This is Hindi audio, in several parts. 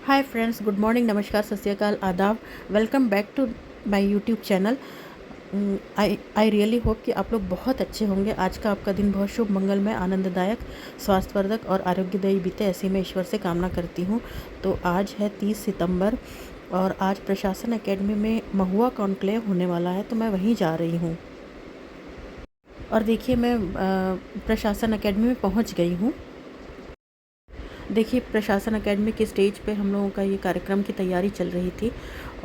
हाय फ्रेंड्स, गुड मॉर्निंग, नमस्कार, सत श्री अकाल, आदाब। Welcome back to my YouTube channel. I really hope कि आप लोग बहुत अच्छे होंगे। आज का आपका दिन बहुत शुभ, मंगलमय, आनंददायक, स्वास्थ्यवर्धक और आरोग्यदायी बीते, ऐसी मैं ईश्वर से कामना करती हूँ। तो आज है 30 सितंबर और आज प्रशासन एकेडमी में महुआ कॉन्क्लेव होने वाला है, तो मैं वहीं जा रही हूँ। और देखिए, मैं प्रशासन एकेडमी में पहुँच गई हूँ। देखिए, प्रशासन एकेडमी के स्टेज पे हम लोगों का ये कार्यक्रम की तैयारी चल रही थी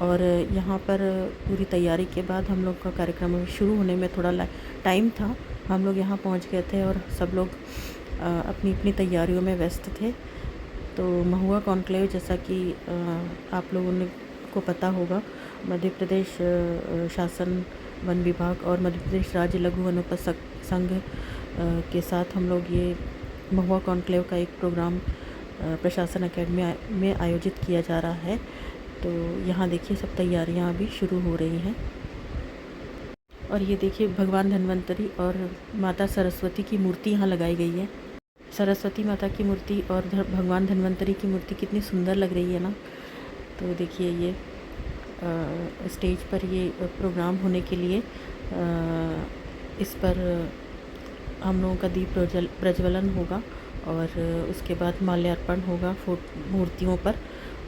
और यहाँ पर पूरी तैयारी के बाद हम लोग का कार्यक्रम शुरू होने में थोड़ा टाइम था। हम लोग यहाँ पहुँच गए थे और सब लोग अपनी अपनी तैयारियों में व्यस्त थे। तो महुआ कॉन्क्लेव, जैसा कि आप लोगों को पता होगा, मध्य प्रदेश शासन वन विभाग और मध्य प्रदेश राज्य लघु वनोपज संघ के साथ हम लोग ये महुआ कॉन्क्लेव का एक प्रोग्राम प्रशासन एकेडमी में आयोजित किया जा रहा है। तो यहाँ देखिए, सब तैयारियाँ अभी शुरू हो रही हैं। और ये देखिए, भगवान धन्वंतरी और माता सरस्वती की मूर्ति यहाँ लगाई गई है। सरस्वती माता की मूर्ति और भगवान धन्वंतरी की मूर्ति कितनी सुंदर लग रही है ना। तो देखिए, ये स्टेज पर ये प्रोग्राम होने के लिए इस पर हम लोगों का दीप प्रज्वलन होगा और उसके बाद माल्यार्पण होगा मूर्तियों पर,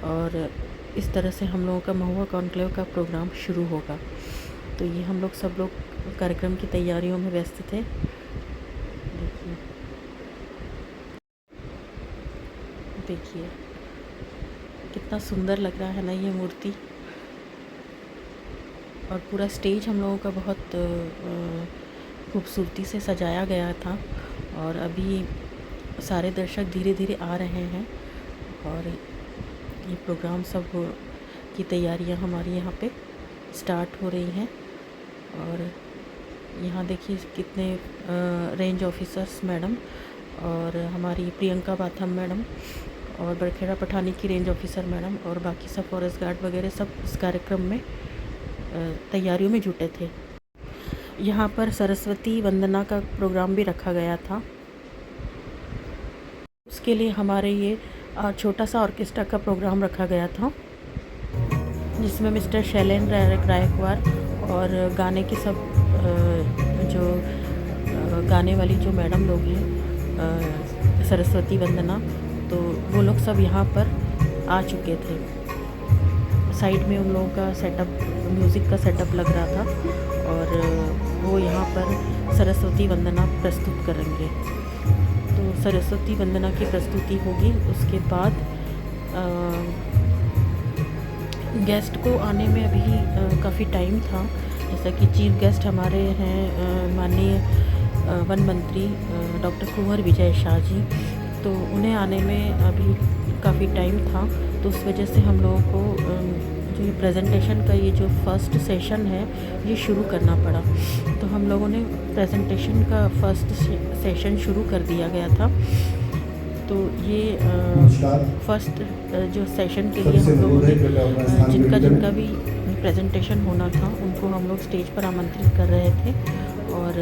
और इस तरह से हम लोगों का महुआ कॉन्क्लेव का प्रोग्राम शुरू होगा। तो ये हम लोग सब लोग कार्यक्रम की तैयारियों में व्यस्त थे। देखिए कितना सुंदर लग रहा है ना ये मूर्ति। और पूरा स्टेज हम लोगों का बहुत खूबसूरती से सजाया गया था और अभी सारे दर्शक धीरे धीरे आ रहे हैं और ये प्रोग्राम सब की तैयारियां हमारी यहाँ पे स्टार्ट हो रही हैं। और यहाँ देखिए कितने रेंज ऑफिसर्स मैडम और हमारी प्रियंका बाथम मैडम और बरखेड़ा पठानी की रेंज ऑफिसर मैडम और बाकी सब फॉरेस्ट गार्ड वगैरह सब इस कार्यक्रम में तैयारियों में जुटे थे। यहाँ पर सरस्वती वंदना का प्रोग्राम भी रखा गया था। उसके लिए हमारे ये छोटा सा ऑर्केस्ट्रा का प्रोग्राम रखा गया था, जिसमें मिस्टर शैलेंद्र रायकवार और गाने के सब जो गाने वाली जो मैडम लोग हैं, सरस्वती वंदना, तो वो लोग सब यहाँ पर आ चुके थे। साइड में उन लोगों का सेटअप, म्यूज़िक का सेटअप लग रहा था और वो यहाँ पर सरस्वती वंदना प्रस्तुत करेंगे। तो सरस्वती वंदना की प्रस्तुति होगी। उसके बाद गेस्ट को आने में अभी काफ़ी टाइम था। जैसा कि चीफ गेस्ट हमारे हैं माननीय वन मंत्री डॉक्टर कुंवर विजय शाह जी, तो उन्हें आने में अभी काफ़ी टाइम था। तो उस वजह से हम लोगों को जो ये प्रेजेंटेशन का ये जो फर्स्ट सेशन है ये शुरू करना पड़ा। तो हम लोगों ने प्रेजेंटेशन का फर्स्ट सेशन शुरू कर दिया गया था। तो ये फर्स्ट जो सेशन के लिए हम लोगों ने जिनका भी प्रेजेंटेशन होना था उनको हम लोग स्टेज पर आमंत्रित कर रहे थे। और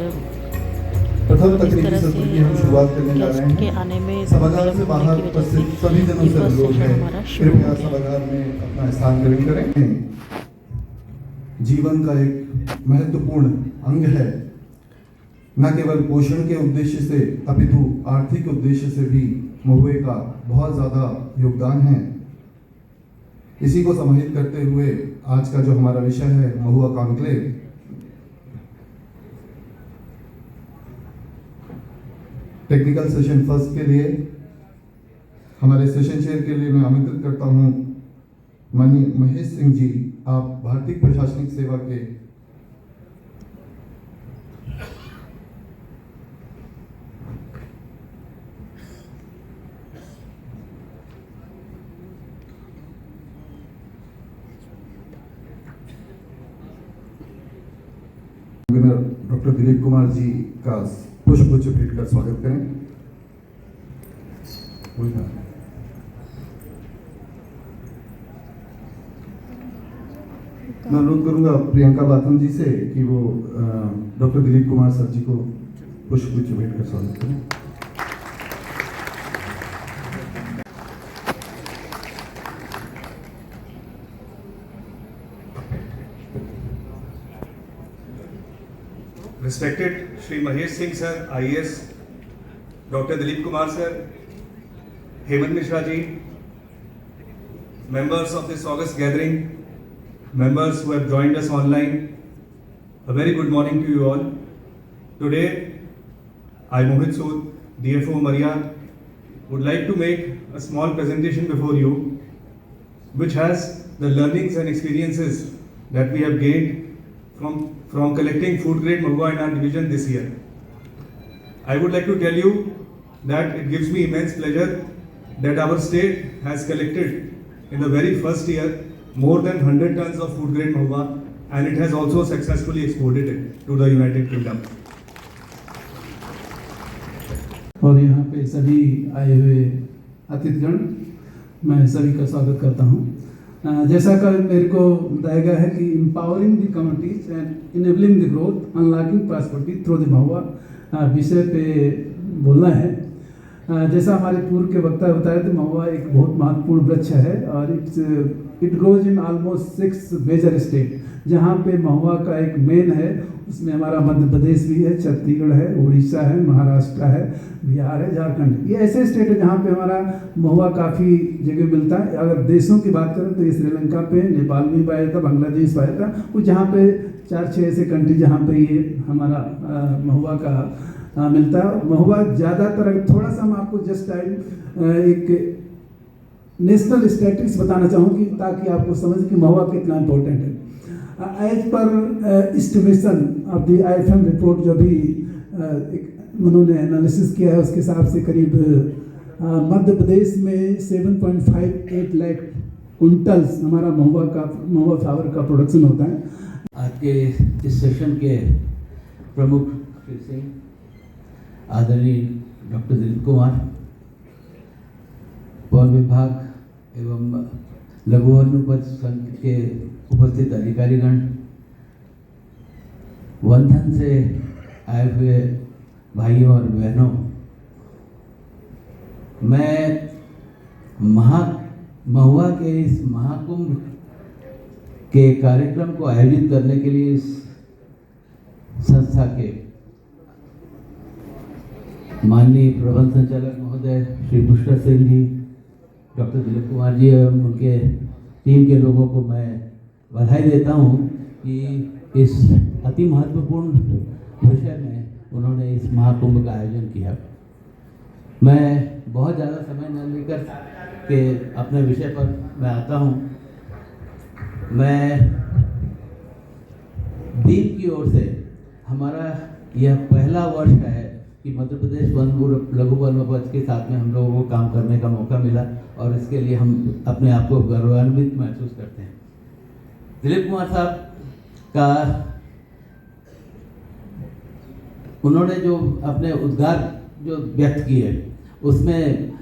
इस तरह से गेस्ट के आने में विलम्ब होने की वजह से ये फर्स्ट सेशन हमारा शुरू हो गया। में अपना स्थान ग्रहण करें। जीवन का एक महत्वपूर्ण अंग है, न केवल पोषण के उद्देश्य से अपितु आर्थिक उद्देश्य से भी महुए का बहुत ज़्यादा योगदान है। इसी को समाहित करते हुए आज का जो हमारा विषय है महुआ कॉन्क्लेव, टेक्निकल सेशन फर्स्ट के लिए हमारे सेशन चेयर के लिए मैं आमंत्रित करता हूं माननीय महेश सिंह जी। आप भारतीय प्रशासनिक सेवा के डॉक्टर दिलीप कुमार जी का पुष्पगुच्छ भेंट कर स्वागत करें। मैं अनुरोध करूंगा प्रियंका बाथम जी से कि वो डॉक्टर दिलीप कुमार सर जी को पुष्पगुच्छ भेंट कर स्वागत करें। Respected Shri Mahesh Singh sir, IAS, Dr. Dilip Kumar sir, Hemant Mishra ji, members of this August gathering, members who have joined us online, a very good morning to you all. Today, I, Mohit Sood, DFO Maria, would like to make a small presentation before you, which has the learnings and experiences that we have gained from collecting food grade mahua in our division this year. I would like to tell you that it gives me immense pleasure that our state has collected in the very first year more than 100 tons of food grade mahua, and it has also successfully exported it to the United Kingdom. और यहाँ पे सभी आए हुए अतिथिगण, मैं सभी का स्वागत करता हूँ। जैसा कि मेरे को बताया गया है कि empowering the communities and enabling the growth unlocking prosperity through the mahua विषय पे बोलना है। जैसा हमारे पूर्व के वक्ता बताया तो महुआ एक बहुत महत्वपूर्ण वृक्ष है और it grows in almost 6 major state. जहाँ पे महुआ का एक मेन है, उसमें हमारा मध्य प्रदेश भी है, छत्तीसगढ़ है, उड़ीसा है, महाराष्ट्र है, बिहार है, झारखंड। ये ऐसे स्टेट है जहाँ पे हमारा महुआ काफ़ी जगह मिलता है। अगर देशों की बात करें तो ये श्रीलंका पे, नेपाल में पाया जाता, बांग्लादेश पाया जाता, वो जहाँ पे 4-6 ऐसे कंट्री जहाँ पे ये हमारा महुआ का मिलता है। महुआ ज़्यादातर, थोड़ा सा मैं आपको जस्ट एक नेशनल स्टैटिस्टिक्स बताना चाहूँगी ताकि आपको समझ कि महुआ कितना इम्पोर्टेंट है। As per estimation of the IFM report जो भी उन्होंने एनालिसिस किया है, उसके हिसाब से करीब मध्य प्रदेश में 7.58 लाख क्विंटल्स हमारा महुआ फ्लावर का प्रोडक्शन होता है। आज के इस सेशन के प्रमुख श्री सिंह, आदरणीय डॉक्टर दिलीप कुमार, वन विभाग एवं लघु वनोपज संघ के उपस्थित अधिकारीगण, वंधन से आए हुए भाइयों और बहनों, मैं महुआ के इस महाकुंभ के कार्यक्रम को आयोजित करने के लिए इस संस्था के माननीय प्रबंध संचालक महोदय श्री पुष्कर सिंह जी, डॉक्टर दिलीप कुमार जी एवं उनके टीम के लोगों को मैं बधाई देता हूं कि इस अति महत्वपूर्ण विषय में उन्होंने इस महाकुंभ का आयोजन किया। मैं बहुत ज़्यादा समय न लेकर के अपने विषय पर मैं आता हूं। मैं दीप की ओर से हमारा यह पहला वर्ष है कि मध्य प्रदेश लघु वनोपज के साथ में हम लोगों को काम करने का मौका मिला और इसके लिए हम अपने आप को गौरवान्वित महसूस करते हैं। दिलीप कुमार साहब का उन्होंने जो अपने उद्गार जो व्यक्त किए, उसमें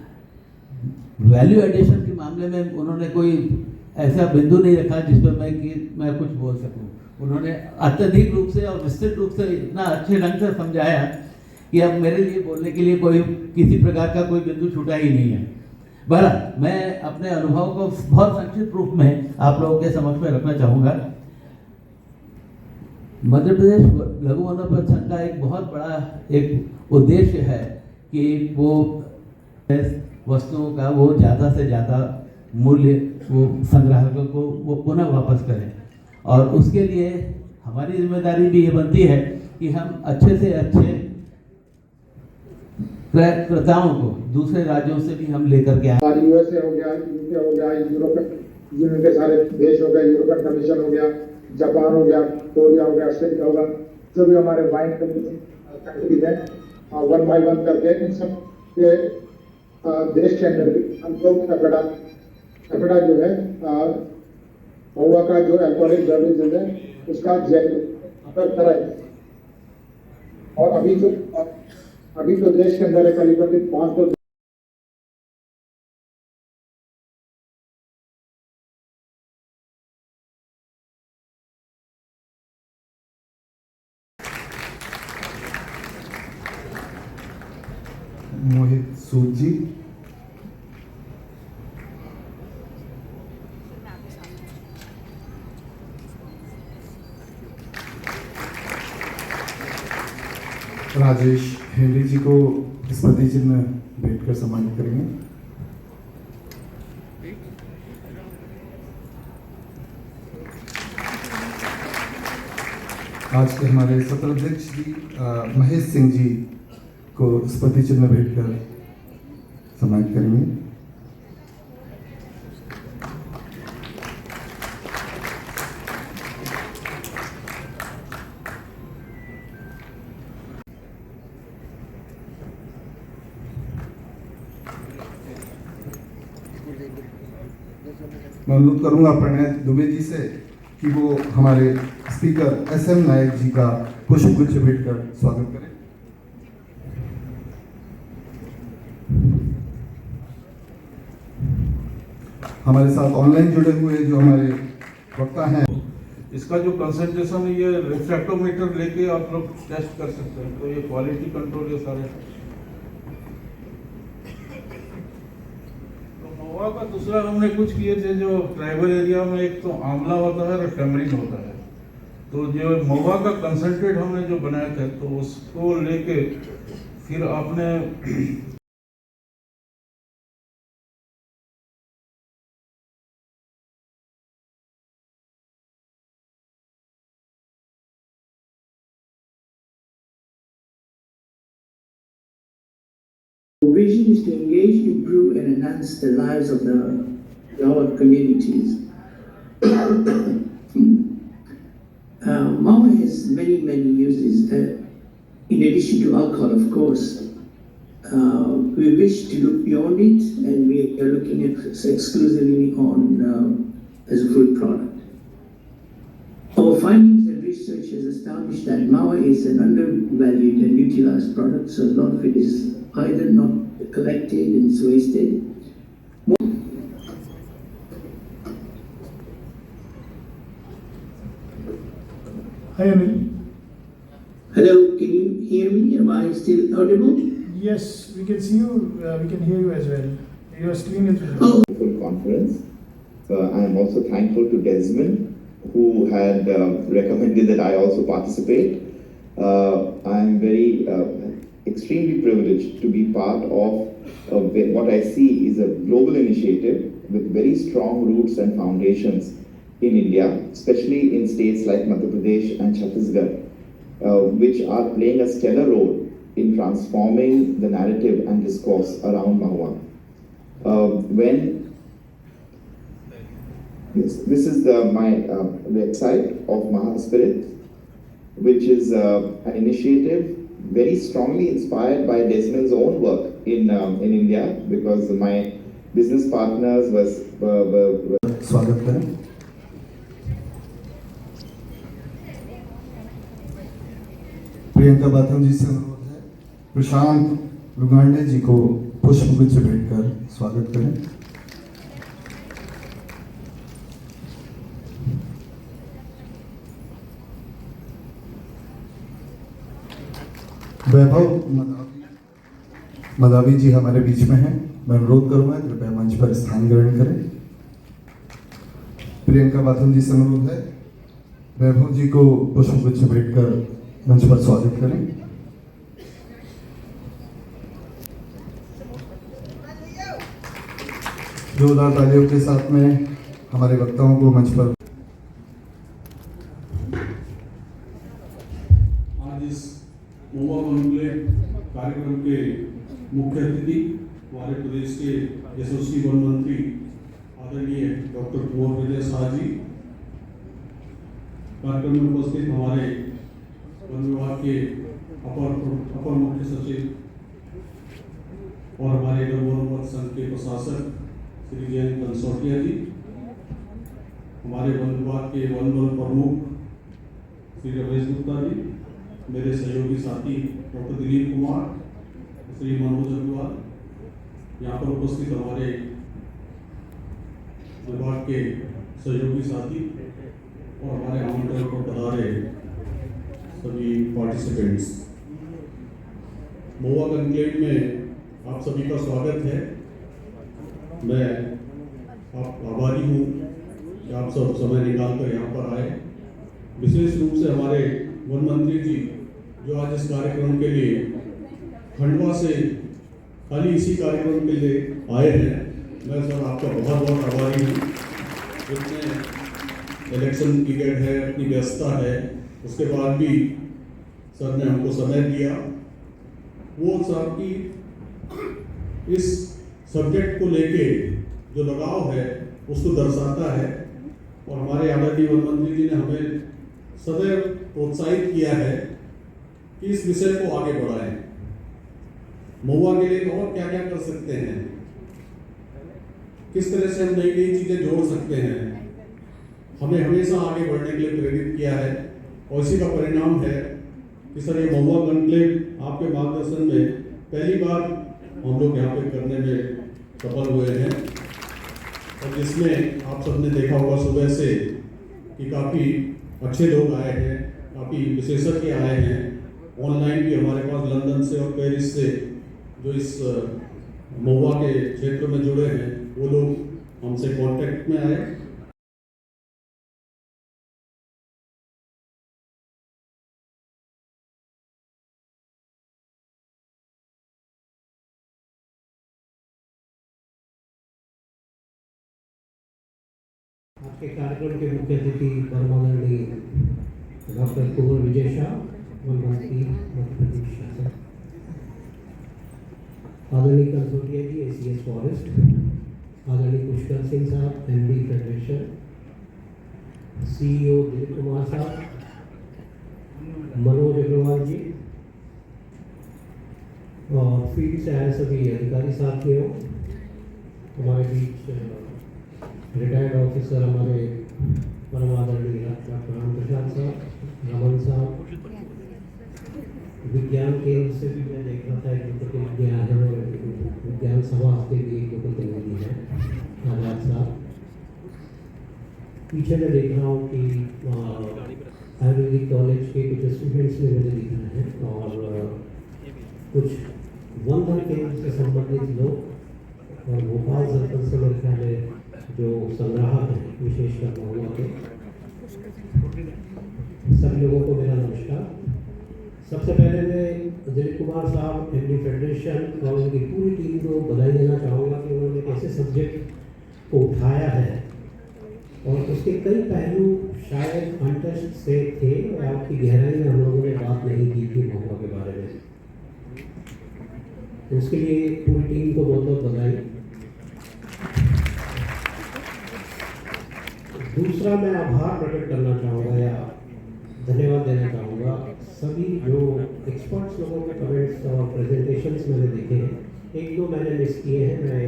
वैल्यू एडिशन के मामले में उन्होंने कोई ऐसा बिंदु नहीं रखा जिस पर मैं कुछ बोल सकूं। उन्होंने अत्यधिक रूप से और विस्तृत रूप से इतना अच्छे ढंग से समझाया कि अब मेरे लिए बोलने के लिए कोई किसी प्रकार का कोई बिंदु छूटा ही नहीं है। बहरहाल मैं अपने अनुभव को बहुत संक्षिप्त रूप में आप लोगों के समक्ष में रखना चाहूँगा। मध्य प्रदेश लघु वनोपज संघ का एक बहुत बड़ा एक उद्देश्य है कि वो वस्तुओं का वो ज़्यादा से ज़्यादा मूल्य वो संग्राहकों को वो पुनः वापस करें, और उसके लिए हमारी जिम्मेदारी भी ये बनती है कि हम अच्छे से अच्छे क्रयकर्ताओं को दूसरे राज्यों से भी हम लेकर के आए। USA हो गया, UK हो गया, यूरोप के सारे देश हो गए, यूरोपियन कमीशन हो गया, जापान हो गया, कोरिया हो गया, ऑस्ट्रेलिया होगा, जो भी हमारे वाइन कंट्रीज हैं, 1 by 1 करके इन सब के देश के अंदर भी हम लोग एफेडा जो है महुआ का जो अल्कोहलिक बेवरेजेस है उसका कराए। और अभी तो देश के अंदर करीब 500 मोहित सूद जी, राजेश हेनरी जी को स्मृति चिन्ह भेंट कर सम्मानित करेंगे। आज के हमारे सत्र अध्यक्ष जी महेश सिंह जी को स्मृति चिन्ह भेंट कर सम्मानित करेंगे। मैं अनुरोध करूंगा प्रणय दुबे जी से कि वो हमारे स्पीकर SM नायक जी का पुष्पगुच्छ भेंट कर स्वागत करें। हमारे साथ ऑनलाइन जुड़े हुए जो हमारे वक्ता हैं, इसका जो कंसंट्रेशन है ये रिफ्रैक्टोमीटर लेके आप लोग टेस्ट कर सकते हैं। तो ये क्वालिटी कंट्रोल ये सारे। तो महुआ का दूसरा हमने कुछ किए थे जो ट्राइबल एरिया में, एक तो आंवला होता है और टेमरिन होता है। तो जो महुआ का कंसंट्रेट हमने जो बनाया था तो उसको लेके फिर आपने Our vision is to engage, improve, and enhance the lives of our communities. Mawa has many uses. In addition to alcohol, of course, we wish to look beyond it, and we are looking at exclusively on as a food product. Our findings and research has established that Mawa is an undervalued and utilized product, so a lot of it is either not collected and it's wasted. Hi Anil. Hello, can you hear me? Am I still audible? Yes, we can see you. We can hear you as well. Your screen is visible. Oh. Full conference. I am also thankful to Desmond, who had recommended that I also participate. I am very extremely privileged to be part of what I see is a global initiative with very strong roots and foundations in India, especially in states like Madhya Pradesh and Chhattisgarh, which are playing a stellar role in transforming the narrative and discourse around Mahua. This is my website of Mahaspirit, which is an initiative very strongly inspired by Desmond's own work in India, because my business partners were स्वागत करें। प्रियंका बाथम जी से अनुरोध है प्रशांत लुगांडे जी को पुष्पगुच्छ भेंट कर स्वागत करें। वैभव मदावी जी हमारे बीच में हैं। मैं अनुरोध करूंगा कृपया मंच पर स्थान ग्रहण करें। प्रियंका बाथम जी से अनुरोध है वैभव जी को पुष्पगुच्छ भेंट कर मंच पर स्वागत करें। जोरदार तालियों के साथ में हमारे वक्ताओं को मंच पर। आज इस महुआ कॉन्क्लेव कार्यक्रम के मुख्य अतिथि हमारे प्रदेश के यशस्वी वन मंत्री आदरणीय डॉक्टर कुंवर विजय शाह जी, कार्यक्रम में उपस्थित हमारे वन विभाग के अपर मुख्य सचिव और हमारे वन संघ के प्रशासक श्री जयंत कंसोटिया जी, हमारे वन विभाग के वन बल प्रमुख श्री रमेश गुप्ता जी, मेरे सहयोगी साथी डॉक्टर दिलीप कुमार, श्री मनोज अग्रवाल, यहाँ पर उपस्थित हमारे विभाग के सहयोगी साथी और हमारे आमंत्रण पर पधारे सभी पार्टिसिपेंट्स। महुआ कॉन्क्लेव में आप सभी का स्वागत है। मैं आप आभारी हूँ कि आप सब समय निकाल कर यहाँ पर आए। विशेष रूप से हमारे वन मंत्री जी जो आज इस कार्यक्रम के लिए खंडवा से खाली इसी कार्यक्रम के लिए आए हैं। मैं सर आपका बहुत बहुत आभारी हूँ। इतने इलेक्शन पीरियड है, अपनी व्यस्तता है, उसके बाद भी सर ने हमको समय दिया। वो सर की इस सब्जेक्ट को लेके जो लगाव है उसको दर्शाता है और हमारे आदरणीय वन मंत्री जी ने हमें सदैव प्रोत्साहित किया है कि इस विषय को आगे बढ़ाएं। महुआ के लिए और क्या क्या कर सकते हैं, किस तरह से हम नई नई चीजें जोड़ सकते हैं, हमें हमेशा आगे बढ़ने के लिए प्रेरित किया है। और इसी का परिणाम है कि सर ये महुआ कॉन्क्लेव आपके मार्गदर्शन में पहली बार हम लोग यहाँ पे करने में सफल हुए हैं और जिसमें आप सबने देखा होगा सुबह से कि काफ़ी अच्छे लोग आए हैं, काफ़ी विशेषज्ञ आए हैं। ऑनलाइन भी हमारे पास लंदन से और पेरिस से जो इस महुआ के क्षेत्र में जुड़े हैं वो लोग हमसे कांटेक्ट में आए। आज के कार्यक्रम के मुख्य अतिथि परमानंदी डॉक्टर कुंवर विजय शाह, वन मंत्री मध्य प्रदेश शासन, आदरणीय कंसोटिया जी ACS फॉरेस्ट, आदरणीय पुष्कर सिंह साहब MD federation, CEO Dilip Kumar साहब, मनोज अग्रवाल जी और फील्ड से आए सभी अधिकारी साथियों, हमारे बीच रिटायर्ड ऑफिसर हमारे परम आदरणीय डॉक्टर राम प्रसाद साहब, रमन साहब, विज्ञान केंद्र से भी मैं देख रहा था एक प्रतिनिधि आए हैं और विज्ञान सभा के भी एक प्रतिनिधि हैं आजाद साहब। पीछे मैं देख रहा हूँ कि आयुर्वेदिक कॉलेज के कुछ स्टूडेंट्स भी मुझे दिख रहे हैं और कुछ वनधन केंद्र से संबंधित लोग और भोपाल सर्कल से मेरे ख्याल है जो संग्राहक हैं विशेषकर महुआ के, सभी लोगों को मेरा नमस्कार। सबसे पहले मैं दिलीप कुमार साहब MD फेडरेशन और उनकी पूरी टीम को बधाई देना चाहूँगा कि उन्होंने एक ऐसे सब्जेक्ट को उठाया है और उसके कई पहलू शायद अनटच्ड से थे और आपकी गहराई में हम लोगों ने बात नहीं की थी महुआ के बारे में। उसके लिए पूरी टीम को बहुत बहुत बधाई। दूसरा मैं आभार प्रकट करना चाहूँगा या धन्यवाद देना चाहूँगा सभी जो एक्सपर्ट्स लोगों के कमेंट्स और प्रेजेंटेशंस मैंने देखे हैं। एक दो मैंने मिस किए हैं, मैं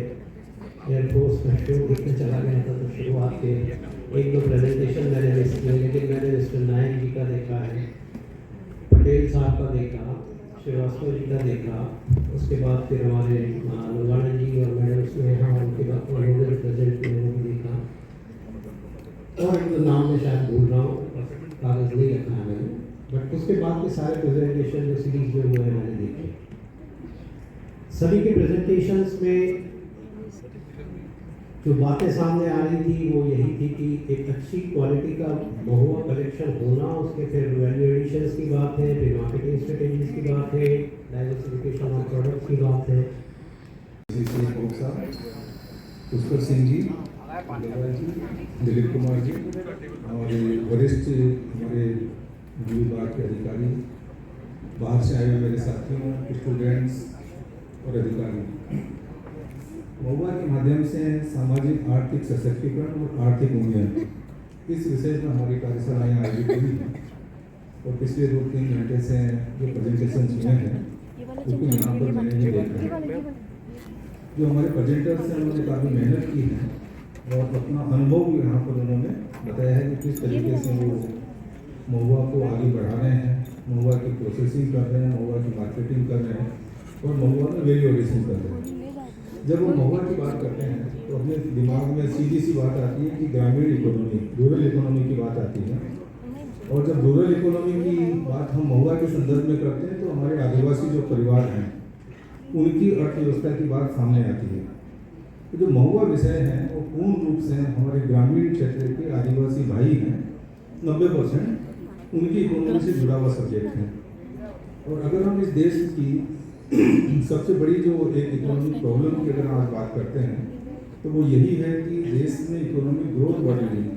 एयरफोर्स में शो देखने चला गया था तो शुरुआत के एक दो प्रेजेंटेशन मैंने मिस किए, लेकिन मैंने मिस्टर नायक जी का देखा है, पटेल साहब का देखा, श्रीवास्तव जी का देखा, उसके बाद फिर हमारे नवाना जी और मैडम स्नेहा उनके बाद उन्होंने प्रेजेंट भी देखा और एक नाम में शायद भूल रहा हूँ, कागज़ नहीं रखा है मैंने, बट उसके बाद के सारे प्रेजेंटेशन जो सीरीज में हुए हैं मैंने देखे। सभी के प्रेजेंटेशंस में जो बातें सामने आ रही थी वो यही थी कि एक अच्छी क्वालिटी का महुआ कलेक्शन होना, उसके फिर वैल्यू एडिशंस की बात है, फिर मार्केटिंग स्ट्रेटेजीज की बात है, डाइवर्सिफिकेशन ऑफ प्रोडक्ट्स की बात है। पुष्कर सिंह जी, दिलीप कुमार जी और वरिष्ठ हमारे विभाग के अधिकारी, बाहर से आए हुए मेरे साथियों, स्टूडेंट्स और अधिकारी। महुआ के माध्यम से सामाजिक आर्थिक सशक्तिकरण और आर्थिक उन्नयन, इस विषय में हमारी कार्यशालाएँ आयोजित हुई हैं और पिछले 2-3 घंटे से जो प्रेजेंटेशन सुने हैं उनको यहाँ पर मैंने भी देखा है। जो हमारे प्रेजेंटर्स हैं उन्होंने काफ़ी मेहनत की है और अपना अनुभव भी यहाँ पर उन्होंने बताया है कि किस तरीके से वो महुआ को आगे बढ़ा रहे हैं, महुआ की प्रोसेसिंग कर रहे हैं, महुआ की मार्केटिंग कर रहे हैं और महुआ में वैल्यू एडिशन कर रहे हैं। जब वो महुआ की बात करते हैं तो अपने दिमाग में सीधी सी बात आती है कि ग्रामीण इकोनॉमी, रूरल इकोनॉमी की बात आती है और जब रूरल इकोनॉमी की बात हम महुआ के संदर्भ में करते हैं तो हमारे आदिवासी जो परिवार हैं उनकी अर्थव्यवस्था की बात सामने आती है। तो जो महुआ विषय है वो पूर्ण रूप से हमारे ग्रामीण क्षेत्र के आदिवासी भाई हैं, 90% उनकी इकोनॉमी से जुड़ा हुआ सब्जेक्ट है। और अगर हम इस देश की सबसे बड़ी जो एक इकोनॉमिक प्रॉब्लम की अगर आज बात करते हैं तो वो यही है कि देश में इकोनॉमिक ग्रोथ बढ़ रही है,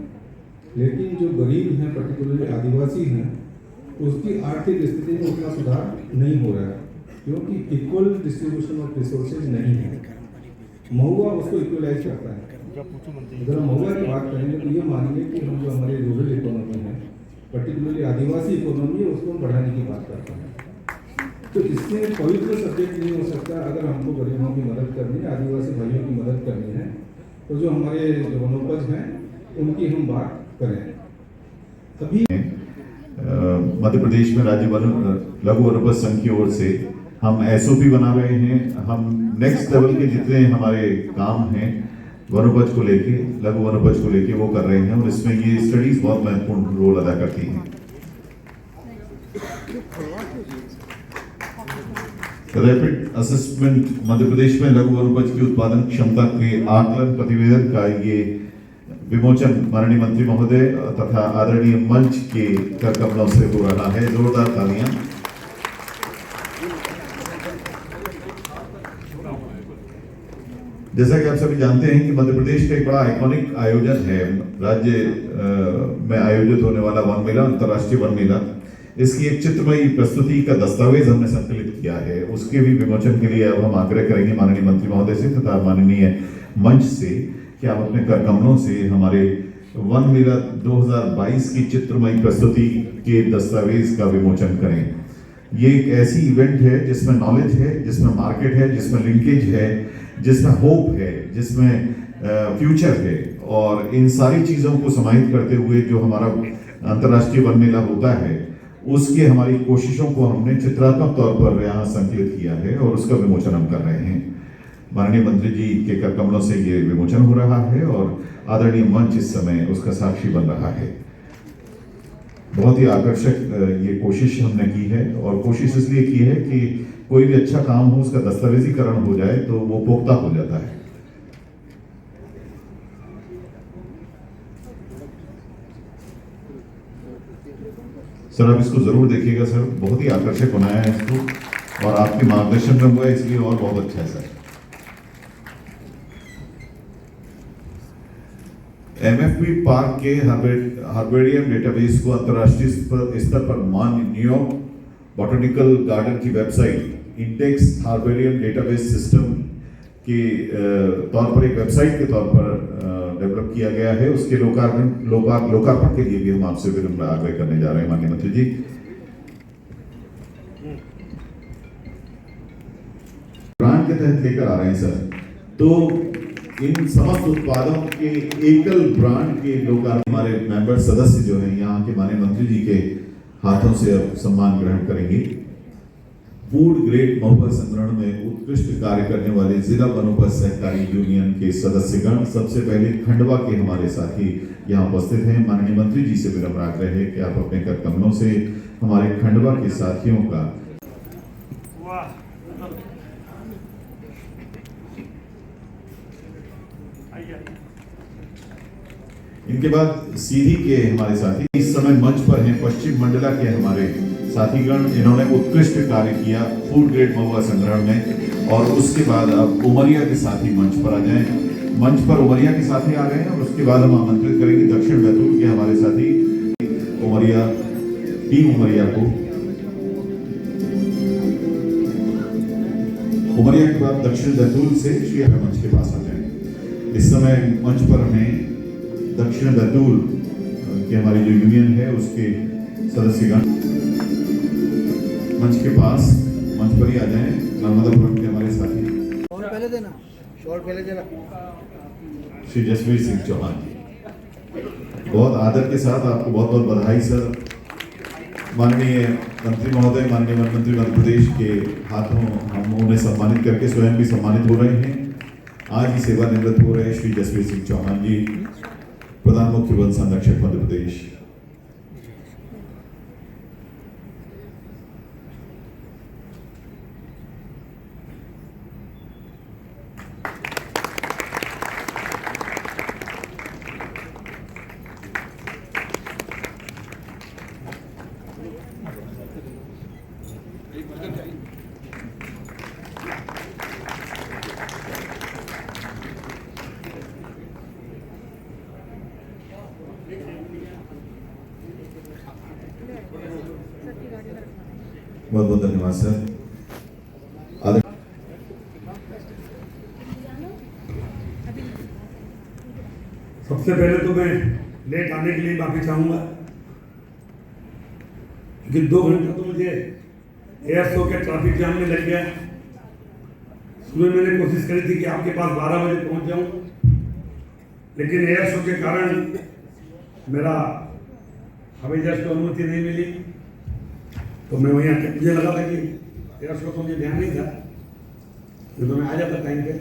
लेकिन जो गरीब हैं पर्टिकुलरली आदिवासी हैं उसकी आर्थिक स्थिति में उतना सुधार नहीं हो रहा है, क्योंकि इक्वल डिस्ट्रीब्यूशन ऑफ रिसोर्सेज नहीं है। महुआ उसको इक्वलाइज करता है। अगर हम महुआ की बात करेंगे तो ये मानिए कि हम जो हमारी रूरल इकोनॉमी है, पर्टिकुलरली आदिवासी इकोनॉमी है, उसको हम बढ़ाने की बात करते हैं। तो इसमें पवित्र सब्जेक्ट नहीं हो सकता। अगर हमको गरीबों की मदद करनी है, आदिवासी भाइयों की मदद करनी है, तो जो हमारे वनोपज हैं उनकी हम बात करें। अभी मध्य प्रदेश में राज्य लघु वनोपज संघ की ओर से हम SOP बना रहे हैं। हम नेक्स्ट लेवल के जितने हमारे काम हैं वनोपज को लेके, लघु वनोपज को लेके वो कर रहे हैं, और इसमें ये स्टडीज बहुत महत्वपूर्ण रोल अदा करती हैं। रैपिड असेसमेंट मध्य प्रदेश में लघु वनोपज की उत्पादन क्षमता के आकलन प्रतिवेदन का ये विमोचन माननीय मंत्री महोदय तथा आदरणीय मंच के कर कमलों से हो रहा है। जोरदार तालियां। जैसा कि आप सभी जानते हैं कि मध्य प्रदेश का एक बड़ा आइकॉनिक आयोजन है, राज्य में आयोजित होने वाला वन मेला, अंतर्राष्ट्रीय वन मेला। इसकी एक चित्रमयी प्रस्तुति का दस्तावेज हमने संकलित किया है। उसके भी विमोचन के लिए अब हम आग्रह करेंगे माननीय मंत्री महोदय से तथा माननीय मंच से कि आप अपने कर कमलों से हमारे वन मेला 2022 की चित्रमयी प्रस्तुति के दस्तावेज का विमोचन करें। ये एक ऐसी इवेंट है जिसमें नॉलेज है, जिसमें मार्केट है, जिसमें लिंकेज है, जिसमें होप है, जिसमें फ्यूचर है, और इन सारी चीज़ों को समाहित करते हुए जो हमारा अंतर्राष्ट्रीय वन मेला होता है उसके हमारी कोशिशों को हमने चित्रात्मक तौर पर यहाँ संकलित किया है और उसका विमोचन हम कर रहे हैं। माननीय मंत्री जी के कर कमलों से ये विमोचन हो रहा है और आदरणीय मंच इस समय उसका साक्षी बन रहा है। बहुत ही आकर्षक ये कोशिश हमने की है, और कोशिश इसलिए की है कि कोई भी अच्छा काम हो उसका दस्तावेजीकरण हो जाए तो वो पुख्ता हो जाता है। सर आप इसको जरूर देखिएगा सर, बहुत ही आकर्षक बनाया है इसको, और आपके मार्गदर्शन में हुआ है इसलिए और बहुत अच्छा है सर। MFP पार्क के हर्बेरियम डेटाबेस को अंतर्राष्ट्रीय स्तर पर मान्य न्यूयॉर्क बॉटनिकल गार्डन की website index herbarium database system के तौर पर एक वेबसाइट के तौर पर डेवलप किया गया है। उसके लोकार्पण के लिए भी हम आपसे विनम्र आग्रह करने जा रहे हैं माननीय मंत्री जी। ब्रांड के तहत लेकर आ रहे हैं सर, तो इन समस्त उत्पादों के एकल ब्रांड के लोकार्पण हमारे मेंबर सदस्य जो हैं यहाँ के माननीय मंत्री जी के हाथों से अब सम्मान ग्रहण करेंगे। फूड ग्रेड महुआ संग्रहण में उत्कृष्ट कार्य करने वाले जिला वनोपज सहकारी यूनियन के सदस्यगण, सबसे पहले खंडवा के हमारे साथी यहाँ उपस्थित हैं। माननीय मंत्री जी से विनम्र आग्रह है कि आप अपने कर कमलों से हमारे खंडवा के साथियों का इनके बाद सीधी के हमारे साथी इस समय मंच पर हैं पश्चिम मंडला के हमारे साथीगण। इन्होंने उत्कृष्ट कार्य किया फूड ग्रेड महुआ संग्रहण में, और उसके बाद अब उमरिया के साथी मंच पर आ जाएं। मंच पर उमरिया के साथी आ गए हैं, और उसके बाद हम आमंत्रित करेंगे दक्षिण बैतूल के हमारे साथी उमरिया, टीम उमरिया को। उमरिया के बाद दक्षिण बैतूल से श्री मंच के पास आ जाए। इस समय मंच पर हमें दक्षिण बैतूल के हमारी जो यूनियन है उसके सदस्यगण मंच के पास, मंच पर ही आ जाएं। नर्मदापुरम के हमारे साथी पहले देना श्री जसवीर सिंह चौहान जी, बहुत आदर के साथ आपको बहुत बहुत बधाई सर। माननीय मंत्री महोदय, माननीय वन मंत्री मध्य प्रदेश के हाथों हम उन्हें सम्मानित करके स्वयं भी सम्मानित हो रहे हैं। आज ही सेवानिवृत्त हो रहे श्री जसवीर सिंह चौहान जी, प्रधान मुख्य वन संरक्षक मध्य प्रदेश। बहुत बहुत धन्यवाद सर। सबसे पहले तो मैं लेट आने के लिए माफी चाहूंगा, क्योंकि 2 घंटा तो मुझे एयर शो के ट्रैफिक जाम में लग गया। सुबह मैंने कोशिश करी थी कि आपके पास 12 बजे पहुंच जाऊं, लेकिन एयर शो के कारण मेरा हवाई जहाज को अनुमति नहीं मिली, तो मैं वहीं आके मुझे लगा था कि एयर शो को मुझे ध्यान नहीं था, तो मैं आ जाता टाइम पे।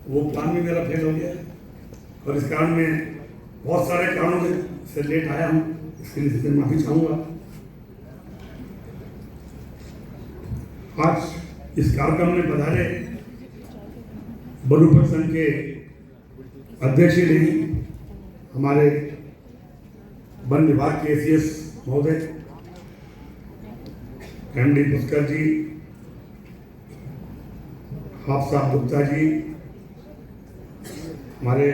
वो प्लान भी मेरा फेल हो गया और इस कारण मैं बहुत सारे कारणों से लेट आया हूँ, इसके लिए माफी चाहूंगा। आज इस कार्यक्रम में पधारे बनुपत संघ के अध्यक्ष ही नहीं, हमारे वन विभाग के एसीएस महोदय एमडी पुष्कर जी, हाफ गुप्ता जी, हमारे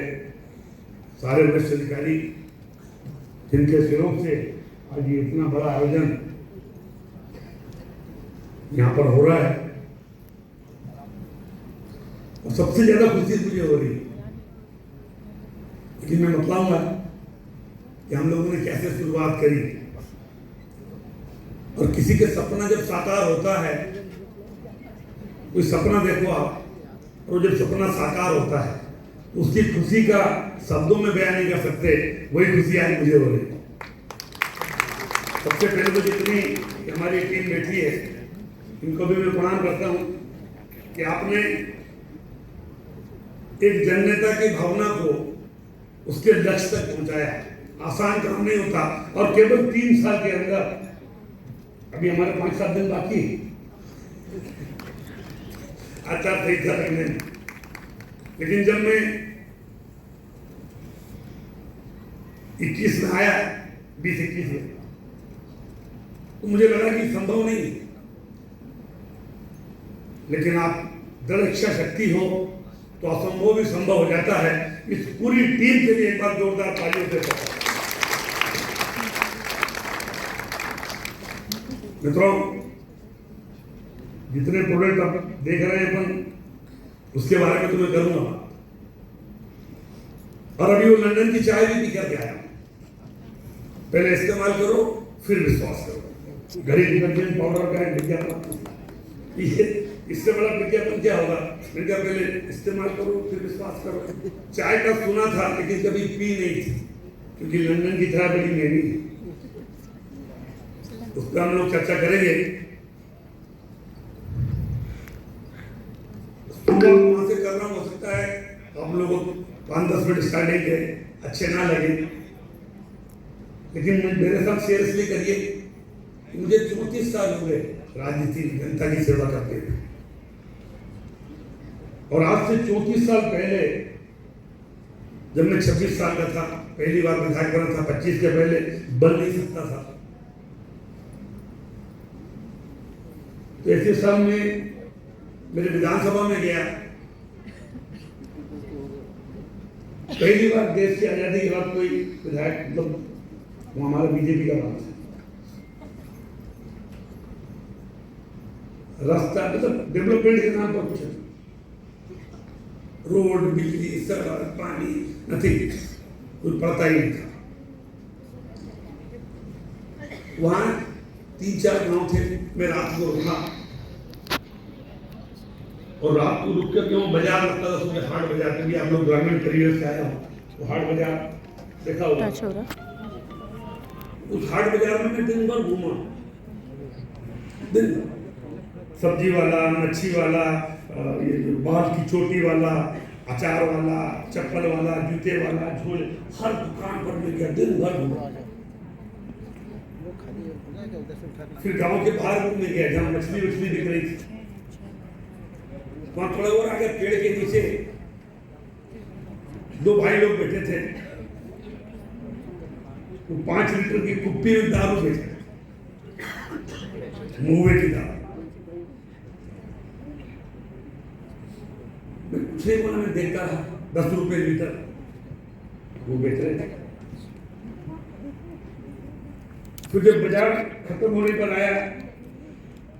सारे वरिष्ठ अधिकारी, जिनके सहयोग से आज ये इतना बड़ा आयोजन यहाँ पर हो रहा है। और सबसे ज्यादा खुशी मुझे हो रही है, लेकिन मैं बताऊंगा कि हम लोगों ने कैसे शुरुआत करी। और किसी के सपना जब साकार होता है, कोई सपना देखो आप, और जब सपना साकार होता है उसकी खुशी का शब्दों में बयान नहीं कर सकते, वही खुशी आज मुझे हो रही। सबसे पहले तो जितनी हमारी टीम बैठी है, इनको भी मैं प्रणाम करता हूं कि आपने एक जननेता की भावना को उसके लक्ष्य तक पहुंचाया। आसान काम नहीं होता, और केवल 3 साल के अंदर, अभी हमारे 5-7 दिन बाकी आचार संहिता लगने में, लेकिन जब मैं 21 में आया, 20-21 में, तो मुझे लगा कि संभव नहीं, लेकिन आप दृढ़ इच्छा शक्ति हो तो असंभव भी संभव हो जाता है। इस पूरी टीम के लिए एक बार जोरदार तालियों से मित्रों, जितने प्रोडक्ट आप देख रहे हैं अपन, उसके बारे में तो मैं करूंगा। और अभी वो लंदन की चाय भी पी करके आया। पहले इस्तेमाल करो, फिर विश्वास करो। घड़ी डिटर्जेंट पाउडर का विज्ञापन, इससे बड़ा विज्ञापन क्या होगा? मैंने कहा पहले इस्तेमाल करो, फिर विश्वास करो। चाय का सुना था, लेकिन कभी पी नहीं थी, क्योंकि लंदन की चाय बड़ी महंगी है। उस पर हम लोग चर्चा करेंगे। वहां से कर रहा हूं, हो सकता है आप लोगों को 5-10 मिनट स्टार्टिंग के अच्छे ना लगे, लेकिन मेरे साथ सीरियसली करिए। मुझे 34 साल हो गए राजनीति जनता की सेवा करते हुए, और आज से 34 साल पहले जब मैं 26 साल का था, पहली बार विधायक बना था, 25 के पहले बन नहीं सकता था। तो ऐसे साल में मेरे विधानसभा में गया, पहली बार देश की आजादी के बाद कोई विधायक, मतलब वो हमारा बीजेपी का नाम था। रास्ता मतलब डेवलपमेंट के नाम पर कुछ रोड, बिजली, सड़क, पानी, नथिंग, कुछ पड़ता ही नहीं था। वहां 3-4 गांव थे। मैं रात को रुका, और रात को रुक कर क्यों बाजार लगता था, सुबह हाट बाजार, क्योंकि आप लोग ग्रामीण परिवेश से आया हो, तो हाट बाजार देखा होगा। उस हाट बाजार में मैं दिन भर घूमा, दिन भर। सब्जी वाला, मच्छी वाला, बाल की चोटी वाला, अचार वाला, चप्पल वाला, जूते वाला, झोले, हर दुकान पर मिल गया, दिन भर घूमा। फिर गांव के बाहर घूमने गया, जहाँ मछली बिक रही थी, वहां थोड़ा और आगे पेड़ के नीचे 2 भाई लोग बैठे थे। वो 5 लीटर की कुप्पी में दारू बेच रहे, मुंह की दारू। मैं कुछ नहीं बोला, मैं देखता रहा। 10 रुपए लीटर वो बेच रहे थे। फिर जब बाजार खत्म होने पर आया,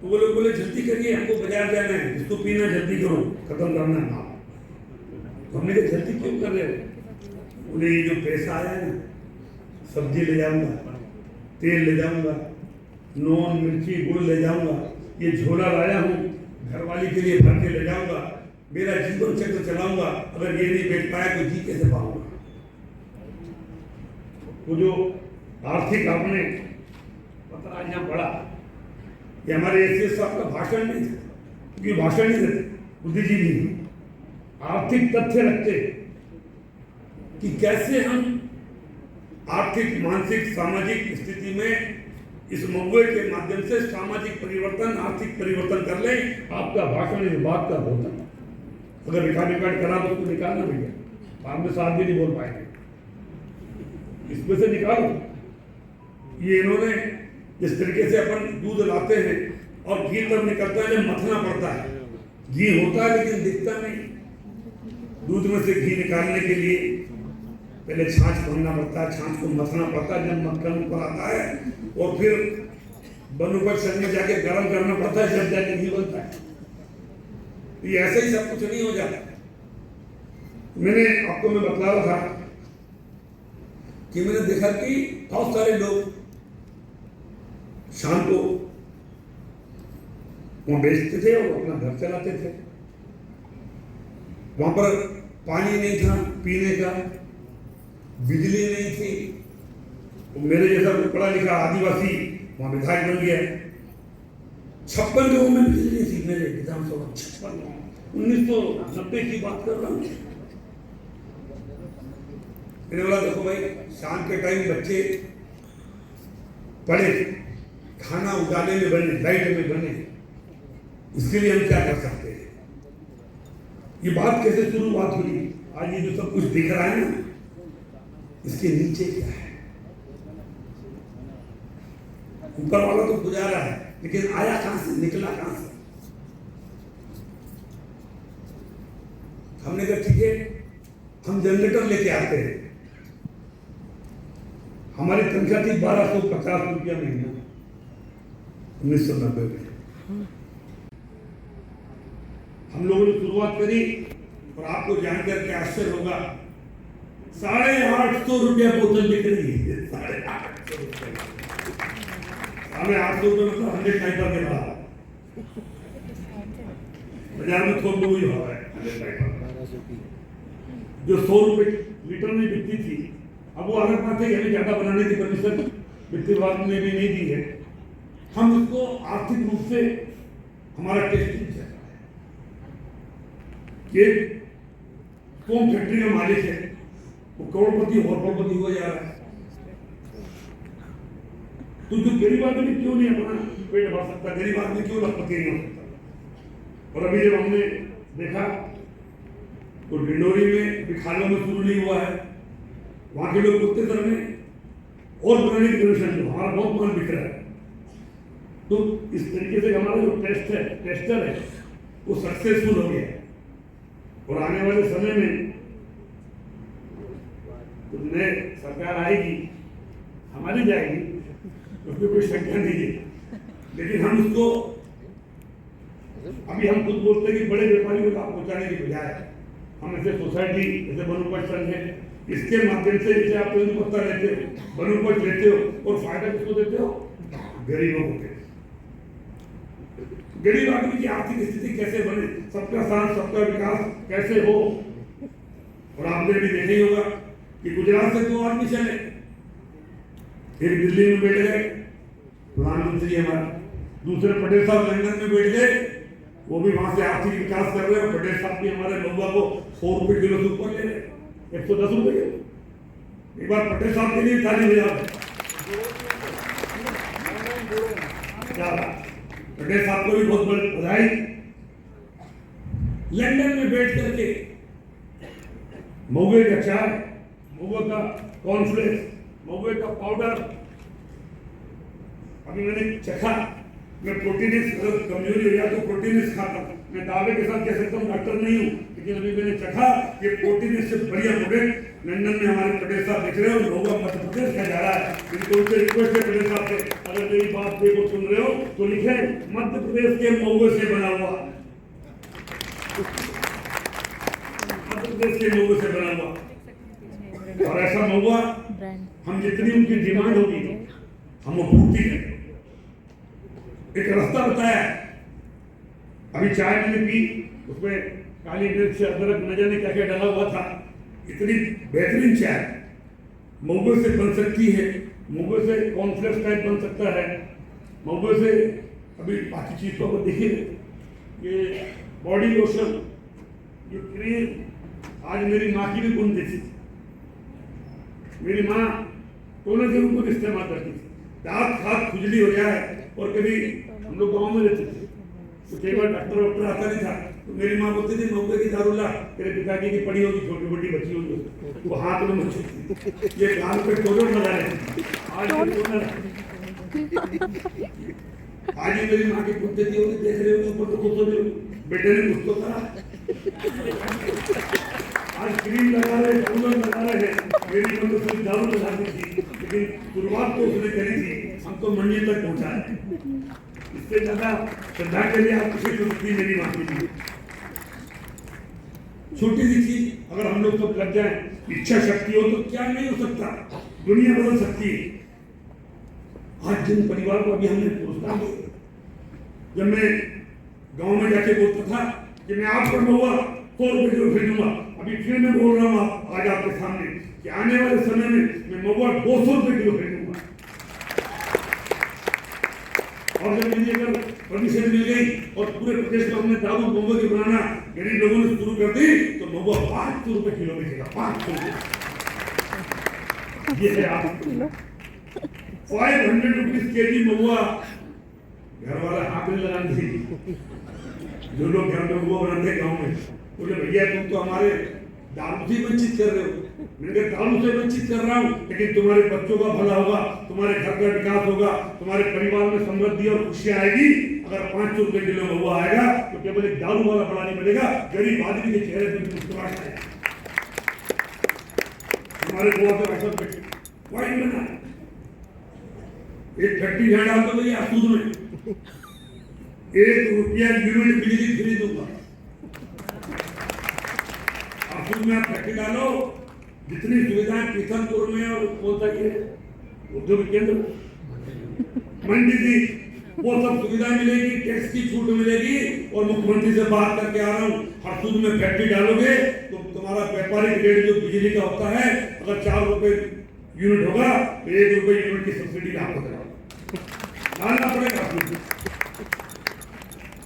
तो वो लोग बोले जल्दी करिए, हमको बाजार जाना है, इसको पीना जल्दी करो, खत्म करना है। तो हमने कहा जल्दी क्यों कर रहे हो? बोले ये जो पैसा आया है ना, सब्जी ले जाऊंगा, तेल ले जाऊंगा, नून मिर्ची गुड़ ले जाऊंगा, ये झोला लाया हूँ घरवाली के लिए भर के ले जाऊंगा, मेरा जीवन चक्र चलाऊंगा, अगर ये नहीं बेच पाया तो जी कैसे पाऊंगा? वो जो आर्थिक आपने पत्र आज यहाँ पढ़ा, ये हमारे एसीएस साहब का भाषण नहीं था, क्योंकि भाषण नहीं देते, बुद्धिजीवी आर्थिक तथ्य रखते कि कैसे हम आर्थिक, मानसिक, सामाजिक स्थिति में इस महुए के माध्यम से सामाजिक परिवर्तन, आर्थिक परिवर्तन कर लें। आपका भाषण इस बात का होता, अगर रिकॉर्ड करा तो उसको निकालना भैया, बाद में साथ भी नहीं बोल पाएंगे, इसमें से निकालो। ये इन्होंने जिस तरीके से अपन दूध लाते हैं और घी तब निकलता है जब मथना पड़ता है, घी होता है लेकिन दिखता नहीं। दूध में से घी निकालने के लिए पहले छाछ भरना पड़ता है, छाछ को मथना पड़ता है, जब मक्खन ऊपर आता है और फिर बनुपक्षण में जाके गर्म करना पड़ता है, जब जाके घी बनता है। ये ऐसे ही सब कुछ नहीं हो जाता। मैंने आपको मैं बता रहा था कि मैंने देखा कि बहुत सारे लोग शाम को वहां बेचते थे और अपना घर चलाते थे। वहां पर पानी नहीं था पीने का, बिजली नहीं थी। तो मेरे जैसा कोई पढ़ा लिखा आदिवासी वहां विधायक बन गया। 56 गाँव में बिजली नहीं थी मेरे विधानसभा, 56 गाँव, 1990 की बात कर रहा हूँ। मैंने बोला देखो भाई, शाम के टाइम बच्चे पढ़े, खाना उजाले में बने, लाइट में बने, इसके लिए हम क्या कर सकते हैं? ये बात कैसे शुरुआत हुई? आज ये जो सब कुछ दिख रहा है ना, इसके नीचे क्या है? ऊपर वाला तो गुजारा है, लेकिन आया कहां से, निकला कहां से? हमने कहा ठीक है, हम जनरेटर लेके आते हैं। हमारी तनख्वाह थी 1250 रुपया महीना 1990 में। हम लोगों ने शुरुआत करी और आपको जानकर के आश्चर्य होगा, 850 रुपया बोतल बिक रही है। 850 रुपये, 850 रुपये मतलब 100 टाइपर के बराबर। बाजार में थोक वही भाव है 100 टाइपर, जो 100 रुपये लीटर में बिकती थी। अब वो अलग बात है कि हमें ज्यादा बनाने की परमिशन वित्त विभाग ने भी नहीं दी है। हम उसको आर्थिक रूप से हमारा टेस्ट नहीं चल रहा है। ये कौन फैक्ट्री का मालिक है, वो करोड़पति और करोड़पति हो जा रहा है। तो जो गरीब आदमी क्यों नहीं अपना पेट भर सकता, गरीब आदमी क्यों लखपति नहीं हो सकता? और अभी जब हमने देखा तो डिंडोरी में बिखालों में शुरू नहीं हुआ है, वहां के लोग उतने तरह में और बनाने की परमिशन दो, हमारा बहुत माल बिक रहा है। तो इस तरीके से हमारा जो टेस्टर है वो सक्सेसफुल हो गया है। और आने वाले समय में तो नए सरकार आएगी, हमारी जाएगी, उसमें कोई शंका नहीं है। लेकिन हम उसको अभी हम खुद बोलते हैं कि बड़े व्यापारियों को पहुंचाने की बजाय हम ऐसे सोसाइटी, जैसे वनोपज संघ है, इसके माध्यम से जैसे आप तेंदु पत्ता लेते हो, वनोपज लेते हो, और फायदा किसको देते हो? गरीबों को। गरीब आदमी की आर्थिक स्थिति कैसे बने, सबका साथ सबका विकास कैसे हो। और आपने भी देखा ही होगा कि गुजरात से 2 आदमी चले, एक दिल्ली में बैठ गए प्रधानमंत्री हमारा, दूसरे पटेल साहब लंदन में बैठ गए, वो भी वहां से आर्थिक विकास कर रहे हैं। पटेल साहब भी हमारे महुआ को 100 रुपए किलो से ऊपर ले रहे, 110 रुपए किलो। एक बार पटेल साहब के लिए ताली बजाओ। पटेल साहब को भी बहुत बड़ी बधाई। लंदन में बैठ करके महुए का चाय, महुए का कॉर्नफ्लेक्स, महुए का पाउडर, अभी मैंने चखा। मैं प्रोटीनिस कमजोरी हो गया तो प्रोटीनिस खाता हूँ, मैं दावे के साथ कह सकता हूँ डॉक्टर नहीं हूँ, लेकिन अभी मैंने चखा ये प्रोटीन से बढ़िया प्रोडक्ट लंदन में हमारे पटेल साहब देख रहे हो, लोगों मध्य प्रदेश का जा रहा है। मेरी उनसे रिक्वेस्ट है पटेल साहब से, अगर मेरी बात देखो सुन रहे हो तो लिखे मध्य प्रदेश के महुए से बना हुआ, मध्य प्रदेश के महुए से बना हुआ। और ऐसा महुआ हम जितनी उनकी डिमांड होगी हम वो पूर्ति करें। एक रास्ता बताया, अभी चाय मैंने पी, उसमें काली मिर्च अदरक न जाने क्या क्या डाला हुआ था, इतनी बेहतरीन चाय महुए से बन सकती है, महुए से कॉर्नफ्लेक्स टाइप बन सकता है, महुए से अभी बाकी चीज़ों को देखिए, ये बॉडी लोशन, ये क्रीम, आज मेरी माँ की भी गुण देखी, मेरी माँ टोनर के रूप में इस्तेमाल करती थी। दांत खाद खुजली हो जाए, और कभी हम लोग गाँव में रहते थे तो कई बार डॉक्टर वॉक्टर आता नहीं था, तो मेरी माँ बोलती थी महुए की दारू ला, तेरे पिताजी की पड़ी होगी, छोटी मोटी बच्ची होगी, वो हाथ में मच्छी ये गाल पे टोनर लगा रहे। आज ही मेरी माँ की पूछ देती होगी, देख रहे हो ऊपर तो खुश हो रही होगी, बेटे ने कुछ तो करा, आज क्रीम लगा रहे, टोनर लगा रहे हैं। मेरी मम्मी सिर्फ दारू लगाती थी, लेकिन शुरुआत तो उसने करी थी, हम तो मंडी तक पहुंचाए। इससे ज्यादा श्रद्धांजलि आप किसी को नहीं मेरी माँ के लिए। छोटी सी चीज अगर हम लोग सब लग जाए, इच्छा शक्ति हो तो क्या नहीं हो सकता, दुनिया बदल सकती है। आज जिन परिवार को अभी हमने पुरस्कार दिया, जब मैं गांव में जाके बोलता था कि मैं आप पर महुआ 100 रुपए किलो खरीदूंगा, अभी फिर मैं बोल रहा हूँ आज आपके सामने कि आने वाले समय में मैं महुआ 200 रुपए किलो खरीदूंगा। और जब मुझे अगर परमिशन मिल गई और पूरे प्रदेश में हमने दारू महुए की बनाना गरीब लोगों ने शुरू कर दी, तो महुआ 500 रुपए किलो बिकेगा, 500 रुपए। ये है आप 500 रुपीज केजी महुआ। घर वाला हाथ नहीं लगाने थे, जो लोग घर में महुआ बनाते गाँव में, बोले भैया तुम तो हमारे दारू से वंचित कर रहे हो। मैंने कहा दारू से वंचित कर रहा हूँ, लेकिन तुम्हारे बच्चों का भला होगा, तुम्हारे घर का विकास होगा, तुम्हारे परिवार में समृद्धि और खुशियाँ आएगी। अगर 500 रुपए किलो महुआ आएगा तो केवल एक दारू वाला बड़ा नहीं बनेगा, गरीब आदमी के चेहरे पर मुस्कुराहट आएगा। हमारे गोवा का ऐसा वाइन बना, एक फैक्ट्री जहाँ डाल दो भैया सूद में 1 रुपया यूनिट बिजली फ्री दूंगा। आसूद में आप फैक्ट्री डालो, जितनी सुविधाएं पीथमपुर में और बोलता है उद्योग केंद्र मंडी थी, वो सब सुविधाएं मिलेगी, टैक्स की छूट मिलेगी। और मुख्यमंत्री से बात करके आ रहा हूँ, हरसूद में फैक्ट्री डालोगे तो तुम्हारा व्यापारिक रेट जो बिजली का होता है, अगर 4 रुपए यूनिट होगा तो 1 रुपए यूनिट की सब्सिडी आपको डालना पड़ेगा।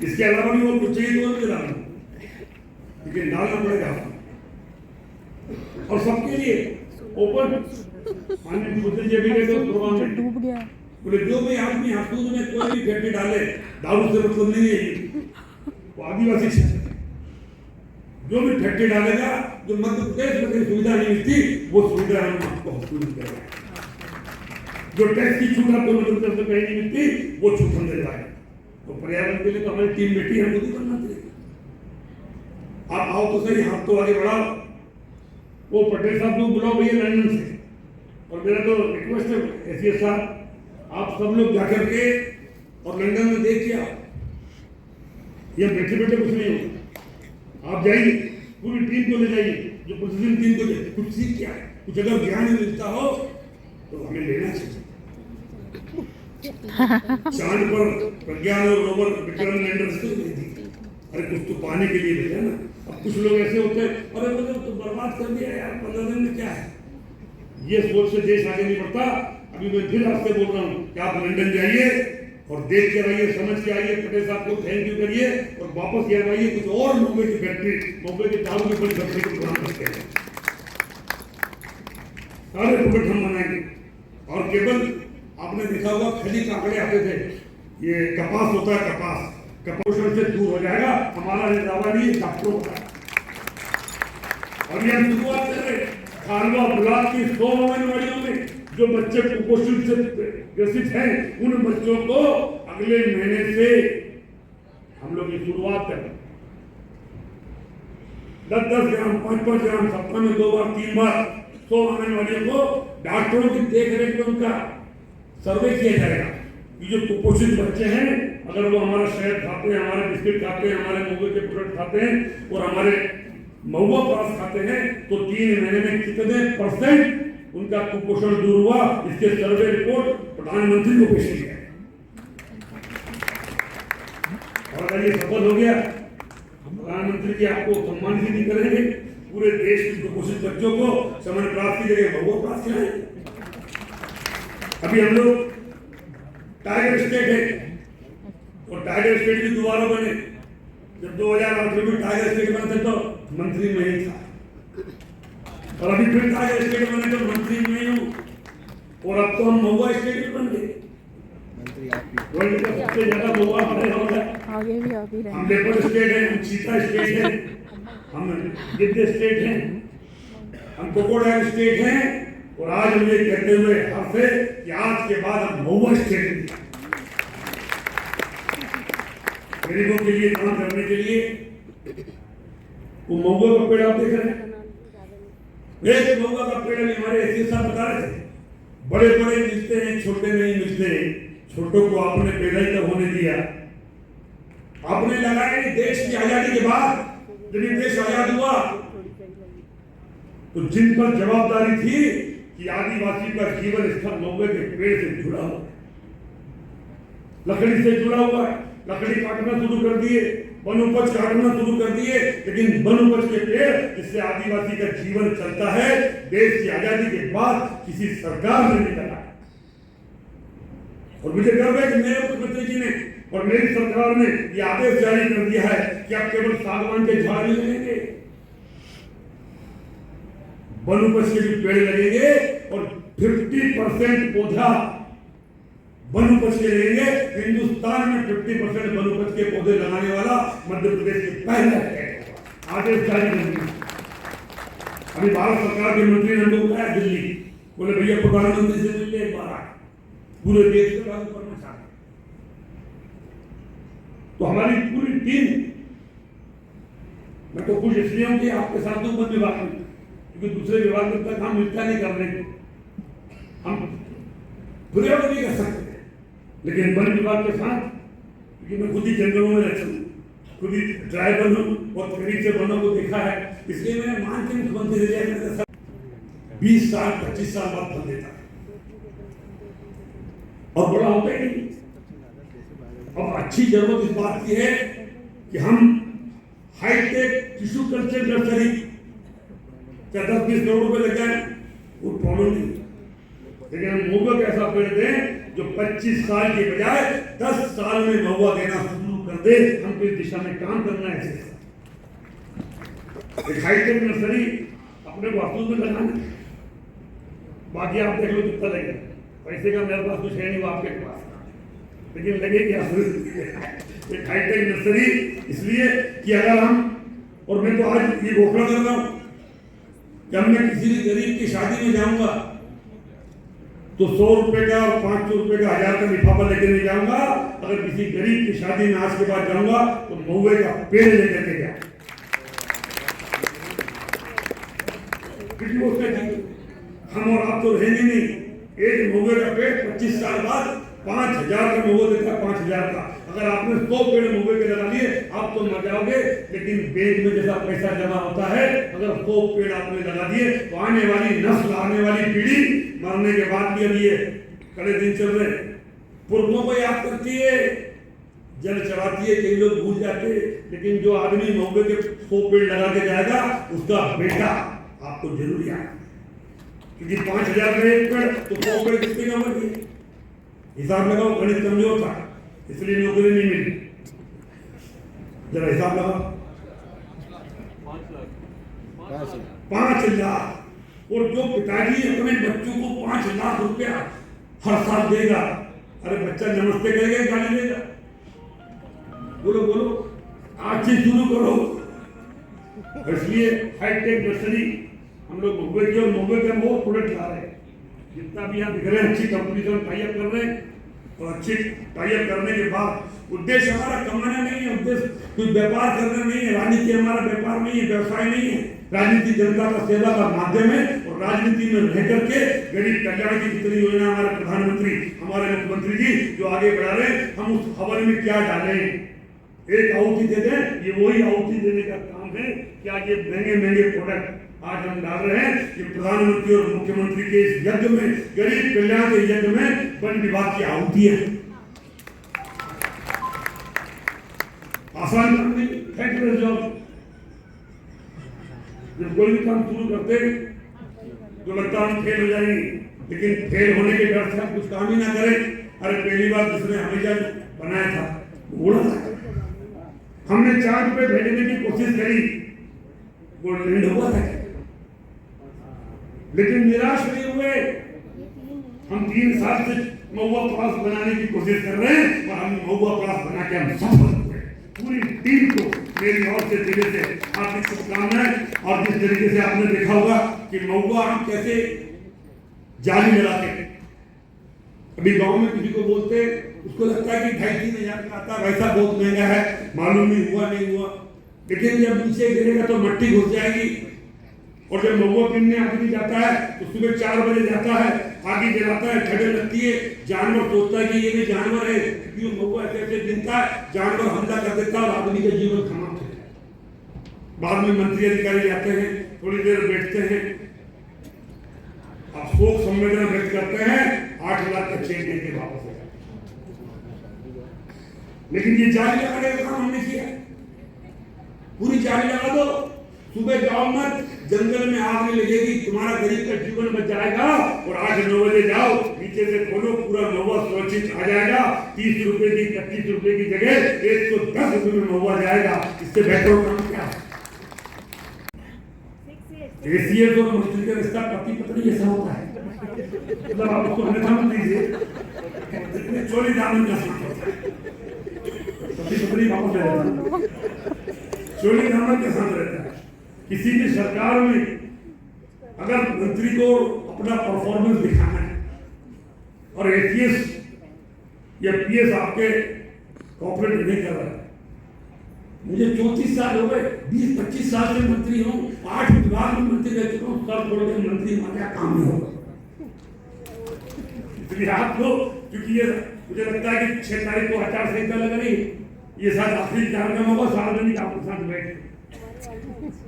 इसके अलावा भी और कुछ चाहिए तो और डालना, लेकिन डालना पड़ेगा आपको। और सबके लिए ओपन डूब गया। बोले जो भी आदमी हरसूद में कोई भी फैक्ट्री डाले, दारू से मतलब नहीं है, वो आदिवासी क्षेत्र है। जो भी फैक्ट्री डालेगा, जो मध्य प्रदेश में कोई सुविधा नहीं मिलती, वो सुविधा हम आपको हरसूद कर रहे हैं। जो टैक्स की छूट आपको मध्य प्रदेश में कहीं नहीं मिलती, वो छूट हम दे रहे हैं। तो पर्यावरण के लिए तो हमारी टीम बैठी है, हमको करना चाहिए। आप आओ तो सही, हाथ तो आगे बढ़ाओ। वो पटेल साहब को बुलाओ भैया लंदन से, और मेरा तो रिक्वेस्ट है एसीएस साहब, आप सब लोग जाकर के और लंदन में देख के आओ। ये बैठे बैठे कुछ नहीं होगा, आप जाइए, पूरी टीम को ले जाइए, जो प्रोसेसिंग टीम को ले, कुछ सीख क्या है, कुछ अगर ज्ञान मिलता हो तो हमें लेना चाहिए। चांद पर प्रज्ञान और रोवर विक्रम लैंडर से भेज दी, अरे कुछ तो पाने के लिए भेजा ना। अब कुछ लोग ऐसे होते हैं, अरे मतलब तो बर्बाद कर दिया यार, 15 दिन में क्या है। ये सोच से देश आगे नहीं बढ़ता। अभी मैं फिर आपसे बोल रहा हूँ कि आप लंदन जाइए और देख के आइए, समझ के आइए, पटेल साहब को थैंक यू करिए और वापस यहाँ आइए, कुछ और महुए की फैक्ट्री, महुए की दारू की बड़ी फैक्ट्री को बना सकते हैं। सारे प्रोडक्ट हम बनाएंगे। और केवल आपने देखा होगा खली कांकड़े आते थे, ये कपास होता है, कपास से दूर हो जाएगा, हमारा दावा नहीं, डॉक्टरों का। और ये हम शुरुआत कर रहे खानवा ब्लॉक की 100 आंगनबाड़ियों में जो बच्चे कुपोषण से ग्रसित हैं, उन बच्चों को अगले महीने से हम लोग ये शुरुआत कर रहे हैं। 10-10 ग्राम 5-5 ग्राम सप्ताह में 2 बार 3 बार 100 आंगनवाड़ियों को डॉक्टरों की देखरेख में उनका सर्वे किया जाएगा कि जो कुपोषित बच्चे हैं अगर वो हमारा शहद खाते हैं, हमारे बिस्किट खाते हैं, हमारे महुए के प्रोडक्ट खाते हैं और हमारे महुआ प्रास खाते हैं तो 3 महीने में कितने % उनका कुपोषण दूर हुआ, इसके सर्वे रिपोर्ट प्रधानमंत्री को पेश की है। और अगर ये सफल हो गया प्रधानमंत्री जी आपको सम्मानित नहीं करेंगे, पूरे देश के कुपोषित बच्चों को समन प्राप्त की जगह महुआ प्राप्त कराएंगे। अभी हम लोग टाइगर स्टेट है और टाइगर स्टेट भी दोबारा बने। जब 2008 में टाइगर स्टेट बने थे तो मंत्री में ही था और अभी फिर टाइगर स्टेट बने तो मंत्री में ही हूँ और अब तो हम महुआ स्टेट बन गए। वर्ल्ड का सबसे ज्यादा महुआ हमारे हो गया। हम लेपर्ड स्टेट है, हम चीता स्टेट है, हम गिद्ध स्टेट है, हम क्रोकोडाइल स्टेट है और आज हम ये कहते हुए हर्ष है कि आज के बाद हम महुआ स्टेट हैं। गरीबों के लिए काम करने के लिए वो महुआ का पेड़ आप देख रहे हैं, एक महुआ का पेड़ हमारे ऐसे साहब बता रहे थे, बड़े बड़े मिलते हैं छोटे नहीं मिलते। छोटों को आपने पैदा ही तब होने दिया, आपने लगाया देश की आजादी के बाद जब ये देश आजाद हुआ तो जिन पर जवाबदारी थी कि आदिवासी का जीवन स्तर महुए के पेड़ से जुड़ा हुआ, लकड़ी से जुड़ा हुआ है। लकड़ी काटना शुरू कर दिए, वन उपज काटना शुरू कर दिए, लेकिन वन उपज के पेड़ जिससे आदिवासी का जीवन चलता है देश की आजादी के बाद किसी सरकार ने नहीं लगाया। और मुझे गर्व है कि मेरे मुख्यमंत्री जी ने और मेरी सरकार ने यह आदेश जारी कर दिया है कि अब केवल सागवान के झाड़ नहीं लगेंगे, वन उपज के भी पेड़ लगेंगे और 50% पौधा वन उपज के लेंगे। हिंदुस्तान में 50% वन उपज के पौधे लगाने वाला मध्य प्रदेश के पहला स्टेट होगा। आदेश जारी कर दिया। अभी भारत सरकार के मंत्री ने हमको बुलाया दिल्ली, बोले भैया प्रधानमंत्री से मिलने एक बार आए, पूरे देश को लागू करना चाहते। तो हमारी पूरी टीम, मैं तो खुश इसलिए हूं कि आपके साथ तो वन विभाग में, क्योंकि दूसरे विभाग में तक हम मिलता नहीं करने को, हम बुरे नहीं कर सकते, लेकिन वन विभाग के साथ, क्योंकि मैं खुद ही जंगलों में रहता हूँ, खुद ही ड्राइवर हूँ और करीब से वनों को देखा है, इसलिए मैंने मान के मुख्यमंत्री से 20 साल 25 साल बाद फल देता है और बड़ा होता ही नहीं। अब अच्छी जरूरत इस बात की है कि हम हाईटेक टिश्यू कल्चर नर्सरी क्या 10-20 करोड़ रुपए लग जाए वो प्रॉब्लम नहीं, लेकिन हम महुआ का ऐसा पेड़ दें जो 25 साल के बजाय 10 साल में महुआ देना शुरू कर दे। हमको इस दिशा में काम करना है। एक हाईटेक नर्सरी अपने को अफसोस में लगाना, बाकी आप देख लो कितना लगेगा। पैसे का मेरे पास कुछ है नहीं, वो आपके पास, लेकिन लगेगी एक हाईटेक नर्सरी इसलिए कि अगर हम, और मैं तो आज ये घोषणा कर रहा हूँ कि अब मैं किसी भी गरीब की शादी में जाऊंगा तो 100 रुपए का और 500 रुपए का 1000 का लिफाफा लेकर नहीं जाऊंगा। अगर किसी गरीब की शादी में आज के बाद जाऊंगा तो महुए का पेड़ लेकर के जाऊंगा। हम और आप तो रहेंगे नहीं, एक महुए का पेड़ 25 साल बाद 5000 का महुआ देता है, 5000 का। अगर आपने 100 पेड़ महुए के लगा लिए आप तो मर जाओगे, लेकिन बैंक में जैसा पैसा जमा होता है, अगर 100 पेड़ आपने लगा दिए तो आने वाली नस्ल, आने वाली पीढ़ी मरने के बाद भी, अभी ये कड़े दिन चल रहे, पुरखों को याद करती है, जल चढ़ाती है, कई लोग भूल जाते, लेकिन जो आदमी महुए के 100 पेड़ लगा के जाएगा उसका बेटा आपको जरूर याद, क्योंकि 5000 का एक पेड़ तो 100 पेड़ कितने का मर गए, हिसाब लगाओ। गणित कमजोर था इसलिए नौकरी नहीं मिली, जरा हिसाब लगाओ। 5 लाख, और जो पिताजी अपने बच्चों को 5 लाख रुपया हर साल देगा, अरे बच्चा नमस्ते करेगा गाली देगा? बोलो बोलो, आज से शुरू करो। इसलिए हाईटेक नर्सरी हम लोग महुए की और महुए के बहुत प्रोडक्ट ला रहे हैं, जितना भी यहाँ दिख रहे हैं अच्छी कंपनी से टाई अप कर रहे हैं, और अच्छी टाई अप करने के बाद उद्देश्य हमारा कमाना नहीं है, उद्देश्य कोई व्यापार करना नहीं है, राजनीति हमारा व्यापार नहीं है, व्यवसाय नहीं है। राजनीति जनता का सेवा का माध्यम है और राजनीति में रह करके गरीब कल्याण की जितनी योजना हमारे प्रधानमंत्री, हमारे मुख्यमंत्री जी जो आगे बढ़ा रहे हैं, हम उस खबर में क्या डालें, एक आहुति दे दें। ये वही आहुति देने का काम है कि आज ये महंगे महंगे प्रोडक्ट आज हम डाल रहे हैं कि प्रधानमंत्री और मुख्यमंत्री के इस यज्ञ में, गरीब कल्याण के यज्ञ में वन विभाग की आहुति है। आसान काम नहीं, फैक्ट्री जॉब। जब कोई भी काम शुरू करते तो लगता है हम फेल हो जाएंगे, लेकिन फेल होने के डर से हम कुछ काम ही ना करें। अरे पहली बार जिसने हमेशा बनाया था बोला था, हमने 4 रुपए भेजने की कोशिश करी, वो लैंड हुआ था, लेकिन निराश नहीं हुए। हम 3 साल से महुआ प्लास बनाने की कोशिश कर रहे हैं और हम महुआ प्लास बना के हम सफल हुए। पूरी टीम को मेरी ओर से दिल से हार्दिक शुभकामनाएं। और जिस तरीके से आपने देखा होगा कि महुआ हम कैसे जाली लगाते हैं, अभी गांव में किसी को बोलते उसको लगता है कि 2,500-3 हज़ार का आता है, वैसा बहुत महंगा है, मालूम नहीं हुआ नहीं हुआ। लेकिन जब नीचे गिरेगा तो मट्टी घुस जाएगी। और जब महुआ पीने आदमी जाता है तो सुबह 4 बजे जाता है, आगे जलाता है, ठंड लगती है, जानवर सोचता है कि ये भी जानवर है, क्यों महुआ ऐसे गिनता है, जानवर हमला कर देता है और आदमी का जीवन समाप्त है। बाद में मंत्री अधिकारी जाते हैं, थोड़ी देर बैठते हैं, आप शोक संवेदना व्यक्त करते हैं, 8 लाख का चेक देके वापस हो जाते। लेकिन ये जाली लगाने का काम हमने किया, पूरी जाली लगा दो, सुबह जाओ मत, जंगल में आग नहीं लगेगी, तुम्हारा गरीब का जीवन बच जाएगा। और 8-9 बजे जाओ, नीचे से खोलो, पूरा महुआ सुरक्षित आ जाएगा। 30 रुपए की 25 रुपए की जगह 110 रुपए में महुआ जाएगा। इससे बेहतर काम क्या है? एसीएस और मंत्री का रिश्ता पति पत्नी जैसा होता है, मतलब आप उसको अन्यथा मत लीजिए, चोरी दामन का साथ होता है। पति पत्नी वापस आ जाता है, चोरी दामन के साथ रहता है। किसी भी सरकार में अगर मंत्री को अपना परफॉर्मेंस दिखाना है और एटीएस या पीएस आपके कॉपरेट नहीं कर रहा है, मुझे 34 साल हो गए, 20-25 साल से मंत्री हूँ, 8 विभाग में मंत्री रह चुका हूँ, सब छोड़ के मंत्री हमारा काम नहीं होगा। इसलिए आपको, क्योंकि ये मुझे लगता है कि 6 तारीख को आचार संहिता लग रही, ये शायद आखिरी कार्यक्रम होगा, सार्वजनिक आपके साथ बैठ,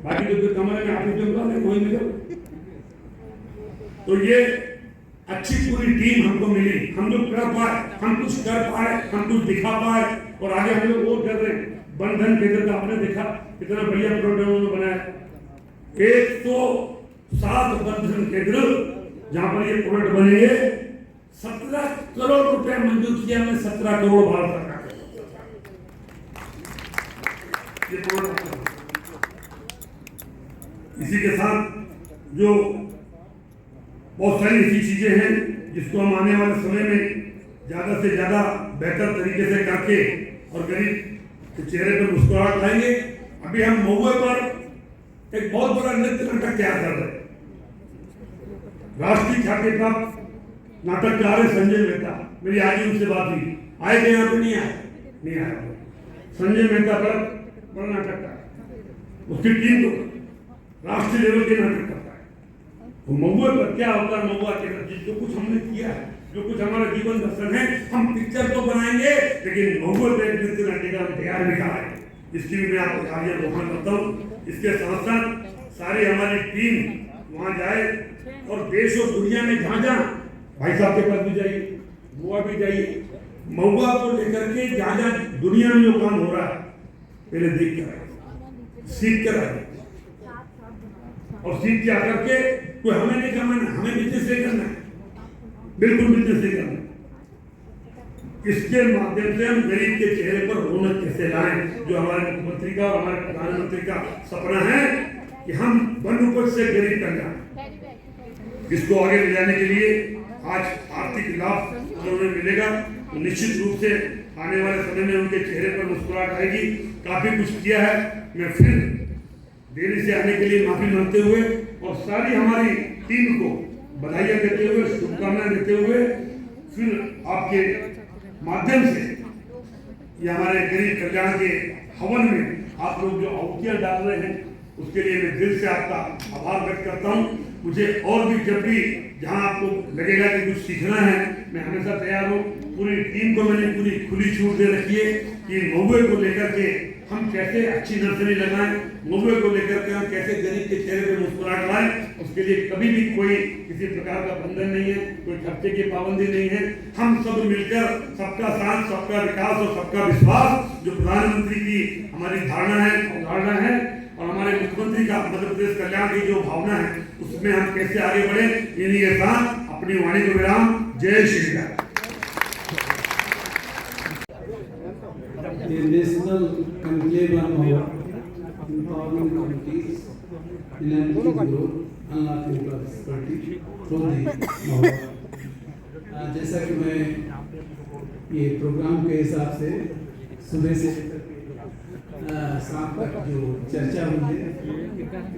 बाकी जो कमरे में आप वही मिले। तो ये अच्छी पूरी टीम हमको मिली, हम लोग कर पाए, हम कुछ कर पाए, हम कुछ दिखा पाए और आगे हम लोग और कर रहे हैं। बंधन केंद्र का आपने देखा कितना बढ़िया प्रोग्राम उन्होंने बनाया, 107 बंधन केंद्र जहां पर ये प्रोडक्ट बनेंगे। 17 करोड़ रुपया मंजूर किया हमने, 17 करोड़ भारत सरकार ये प्रोडक्ट। इसी के साथ जो बहुत सारी ऐसी चीजें हैं जिसको हम आने वाले समय में ज्यादा से ज्यादा बेहतर तरीके से करके और गरीब के चेहरे पर मुस्कुराहट लाएंगे। अभी हम महुए पर एक बहुत बड़ा नृत्य नाटक तैयार कर रहे हैं। राष्ट्रीय ख्याति प्राप्त नाटककार है संजय मेहता, मेरी आज ही उनसे बात हुई, आए थे यहाँ पे? नहीं आया। संजय मेहता बड़ा नाटककार, उसकी टीम को राष्ट्रीय लेवल के नाटक करता है। तो महुए पर क्या होता है, महुआ के जो कुछ हमने किया है, जो कुछ हमारा जीवन दर्शन है, हम पिक्चर तो बनाएंगे लेकिन महुए पर एक नृत्य नाटिका का तैयार निकाला है। इसकी भी मैं आपको कार्य घोषणा करता हूँ। इसके साथ साथ सारी हमारी टीम वहाँ जाए और देश और दुनिया में जहाँ जहाँ, भाई साहब के पास भी जाइए, गोवा भी जाइए, महुआ को लेकर के जहाँ जहाँ दुनिया में जो काम हो रहा है पहले देख कर आए, सीख कर आए और सीख के आकर के कोई हमें नहीं कमाना, हमें बिजनेस नहीं करना है, बिल्कुल बिजनेस नहीं करना। इसके माध्यम से हम गरीब के चेहरे पर रौनक कैसे लाएं, जो हमारे मुख्यमंत्री का और हमारे प्रधानमंत्री का सपना है कि हम वन उपज से गरीब कल्याण, इसको आगे ले जाने के लिए आज आर्थिक लाभ उन्हें मिलेगा तो निश्चित रूप से आने वाले समय में उनके चेहरे पर मुस्कुराहट आएगी। काफी कुछ किया है, मैं फिर देरी से आने के लिए माफी मांगते हुए और सारी हमारी टीम को बधाइयां देते हुए, शुभकामनाएं देते हुए फिर आपके माध्यम से ये हमारे गरीब कल्याण के हवन में आप लोग जो आहुतियाँ डाल रहे हैं उसके लिए मैं दिल से आपका आभार व्यक्त करता हूँ। मुझे और भी जब भी जहाँ आपको लगेगा कि कुछ सीखना है मैं हमेशा तैयार हूँ। पूरी टीम को मैंने पूरी खुली छूट दे रखी है कि महुए को लेकर के हम कैसे अच्छी नर्सरी लगाएं, महुए को लेकर के हम कैसे गरीब के चेहरे पे मुस्कुराहट लाएं। उसके लिए कभी भी कोई किसी प्रकार का बंधन नहीं है, कोई खर्चे की पाबंदी नहीं है। हम सब मिलकर सबका साथ, सबका विकास और सबका विश्वास जो प्रधानमंत्री की हमारी धारणा है और हमारे मुख्यमंत्री का मध्य प्रदेश कल्याण की जो भावना है उसमें हम कैसे आगे बढ़े, इन्हीं के साथ अपनी वाणी को विराम। जय Shri Ram. The National Conclave on Empowering Communities, Enabling Growth, Unlocking Prosperity through the Mahua। जैसा कि मैं ये प्रोग्राम के हिसाब से सुबह से शाम तक जो चर्चा हुई है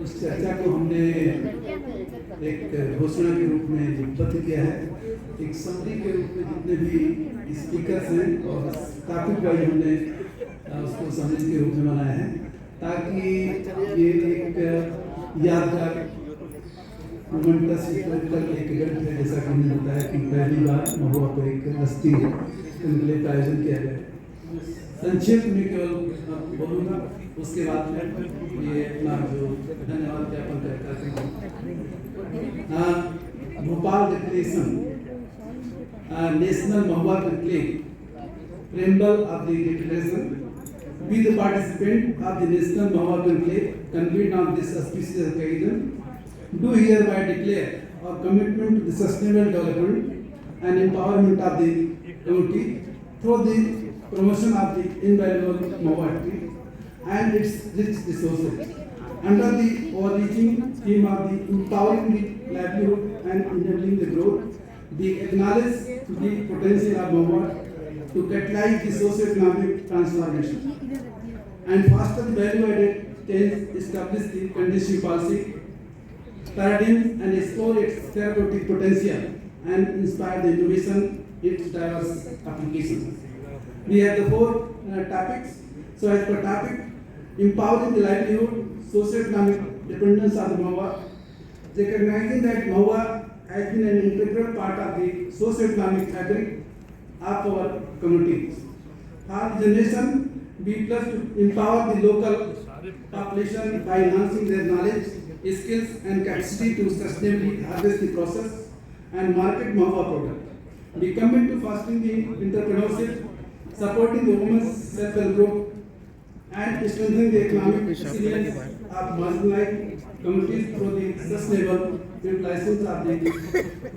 उस चर्चा को हमने एक घोषणा के रूप में लिपिबद्ध किया है, एक समरी के रूप में जितने भी स्पीकर्स हैं और टॉपिक वाइज हमने उसको समरी के रूप में बनाया है ताकि ये एक यादगार मोमेंटस हिस्टोरिकल एक इवेंट है। जैसा कि हमने बताया कि पहली बार महुआ को एक राष्ट्रीय कॉन्क्लेव का आयोजन किया गया। संक्षेप में केवल बोलूँगा, उसके बाद में ये अपना जो धन्यवाद ज्ञापन करता हूँ। Bhopal declaration national Mahua conclave preamble of the declaration. We the participant of the National Mahua Conclave convened on this auspicious occasion do hereby declare our commitment to the sustainable development and empowerment of the community through the promotion of the invaluable Mahua tree and its rich resources. Under the overreaching theme of the empowering the livelihood and enabling the growth, we acknowledge the potential of Mahua to catalyze the socio-economic transformation and foster the value-added change, establish the conducive policy paradigm and explore its therapeutic potential and inspire the innovation its diverse applications. We have the four topics. So as per topic, empowering the livelihood, socio-economic dependence of the Mahua, recognizing that Mahua has been an integral part of the socio-economic fabric of our communities. For the generation, we plus to empower the local population by enhancing their knowledge, skills and capacity to sustainably harvest the process and market Mahua product. We commit to fostering the entrepreneurship, supporting the women's self-help group and strengthening the economic resilience of marginalized communities through the sustainable utilization of the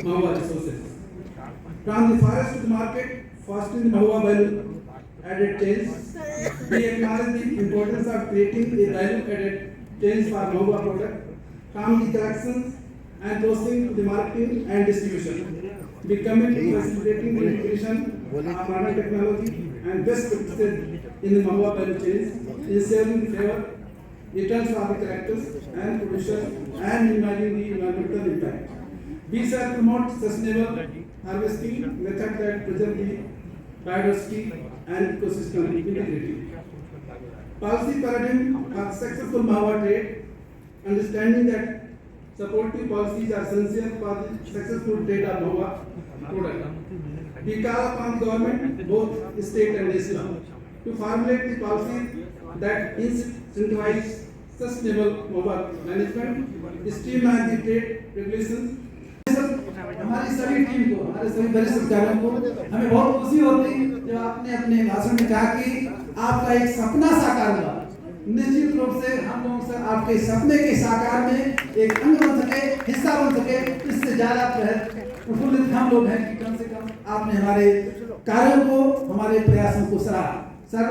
Mahua resources. From the forest to the market, fostering the Mahua value-added chains, we acknowledge the importance of creating a value-added chains for Mahua product, from the collections and processing to the marketing and distribution. We commit to facilitating the integration of modern technology and best practices in the Mahua value chains, ensuring the favor, returns for the collectors and producers, and minimizing the environmental impact. We shall promote sustainable harvesting method that preserve the biodiversity and ecosystem integrity. Policy paradigm of successful Mahua trade, understanding that supportive policies are essential for the successful trade of Mahua product. We call upon the government, both state and national, to formulate the policies that incentivize sustainable Mahua management, streamline the trade regulations. हमारी सभी टीम को, हमारे सभी वरिष्ठ अधिकारियों को हमें बहुत खुशी होती जब आपने अपने भाषण में कहा कि आपका एक सपना साकार हुआ। निश्चित रूप से हम लोग से आपके सपने के साकार में एक अंग बन सके, हिस्सा बन सके, इससे ज्यादा प्रफुल्लित हम लोग हैं कि कम से कम आपने हमारे कार्यों को, हमारे प्रयासों को सराहा। सर,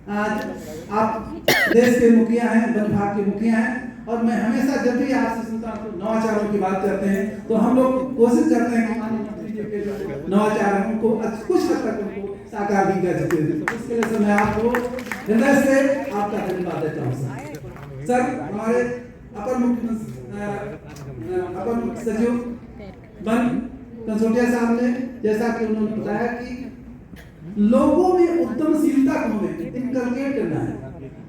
आज आप देश के मुखिया हैं, वन विभाग के मुखिया हैं, और मैं हमेशा जब भी आपसे सुनता हूँ तो नवाचारों की बात करते हैं तो हम लोग कोशिश करते हैं कि माननीय मंत्री जी के जो नवाचार हैं उनको कुछ हद तक उनको साकार भी कर सकते हैं। तो इसके लिए सर मैं आपको हृदय से आपका धन्यवाद देता हूँ। सर, हमारे अपर मुख्य सचिव वन कंसोटिया साहब ने, जैसा कि उन्होंने बताया कि लोगों में उद्यमशीलता को हमें इनकलकेट करना है।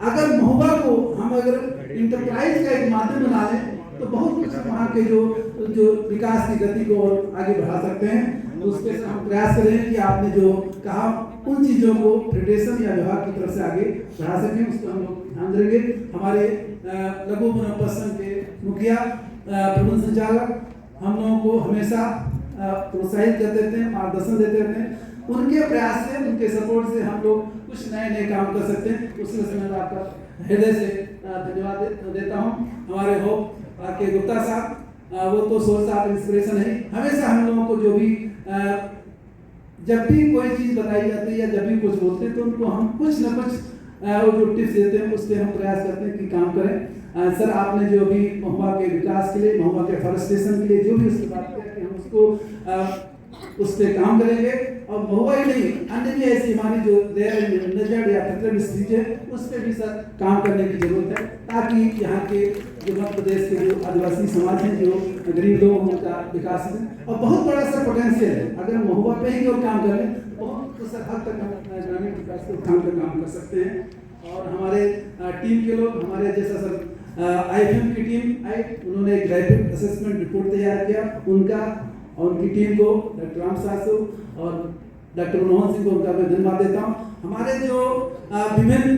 अगर महुआ को हम अगर इंटरप्राइज का एक माध्यम बना लें तो बहुत कुछ वहाँ के जो विकास की गति को और आगे बढ़ा सकते हैं। तो उसके हम प्रयास करें कि आपने जो कहा उन चीज़ों को फेडरेशन या विभाग की तरफ से आगे बढ़ा सकें, उसको हम लोग ध्यान देंगे। हमारे लघु वनोपज संघ के मुखिया प्रबंध संचालक हम लोगों को हमेशा प्रोत्साहित करते रहते हैं, मार्गदर्शन देते रहते हैं। उनके प्रयास से, उनके सपोर्ट से हम लोग कुछ नए नए काम कर सकते हैं। उसके लिए मैं आपका हृदय से धन्यवाद देता हूँ। हमारे होप के गुप्ता साहब, वो तो सोर्स ऑफ इंस्पिरेशन है। हमेशा हम लोगों को जो भी जब भी कोई चीज़ बताई जाती है या जब भी कुछ बोलते हैं तो उनको हम कुछ ना कुछ वो जो टिप्स देते हैं उस पर हम प्रयास करते हैं कि काम करें। सर, आपने जो भी महुआ के विकास के लिए, महुआ के फॉरेस्टेशन के लिए जो भी उसकी बात किया कि हम उसको उस पर काम करेंगे। और महुआ ही नहीं, अन्य भी ऐसी हमारी जो नजर या खतरे स्थिति है उस पर भी सर काम करने की जरूरत है, ताकि यहाँ के जो मध्य प्रदेश के जो आदिवासी समाज हैं, जो गरीब लोग हैं, उनका विकास है। और बहुत बड़ा सा पोटेंशियल है। अगर महुआ पे ही और काम करें बहुत तो सर हद तक हम ग्रामीण विकास के काम कर सकते हैं। और हमारे टीम के लोग, हमारे जैसा सर IFM की टीम आई, उन्होंने एक रैपिड असेसमेंट रिपोर्ट तैयार किया। उनका और उनकी टीम को डॉक्टर राम सासु और डॉक्टर मनोहर सिंह को उनका मैं धन्यवाद देता हूँ। हमारे जो विभिन्न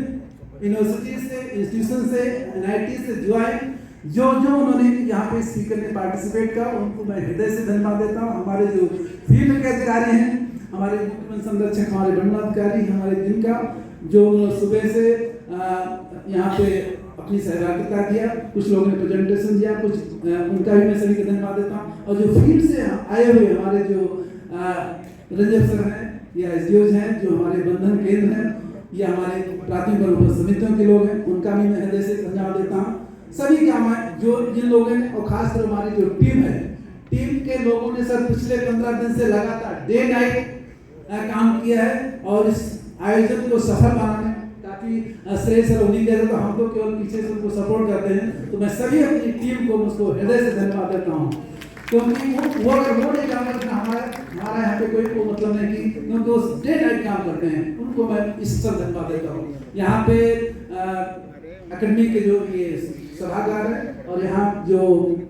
यूनिवर्सिटी से, इंस्टीट्यूशन से, NIT से जो उन्होंने यहाँ पे स्पीकर ने पार्टिसिपेट किया, उनको मैं हृदय से धन्यवाद देता हूँ। हमारे जो फील्ड के अधिकारी हैं, हमारे मुख्य संरक्षक, हमारे वनाधिकारी, हमारे जिनका जो सुबह से यहाँ पे अपनी सहभागिता किया, कुछ लोगों ने प्रेजेंटेशन दिया, कुछ उनका भी मैं सभी को धन्यवाद देता हूँ। और जो फील्ड से आए हुए हमारे जो रंजन सर हैं या SDOs हैं, जो हमारे बंधन केंद्र हैं या हमारे प्राथमिक वनोपज समितियों के लोग हैं, उनका भी मैं हृदय से धन्यवाद देता हूँ। सभी काम जो जिन लोगों ने, और खासकर हमारी जो टीम है, टीम के लोगों ने सर पिछले 15 दिन से लगातार डे नाइट काम किया है और इस आयोजन को सफल बनाने काफी श्रेय सर उन्हीं के, तो हम तो केवल पीछे से उनको सपोर्ट करते हैं। तो मैं सभी अपनी टीम को उसको हृदय से धन्यवाद देता हूँ, क्योंकि वो अगर वो नहीं काम करते हमारा यहाँ पे कोई मतलब नहीं, कि क्योंकि वो डे नाइट काम करते हैं, उनको मैं इस तरह धन्यवाद देता हूँ। यहाँ पे अकेडमी के जो ये सभागार है और यहाँ जो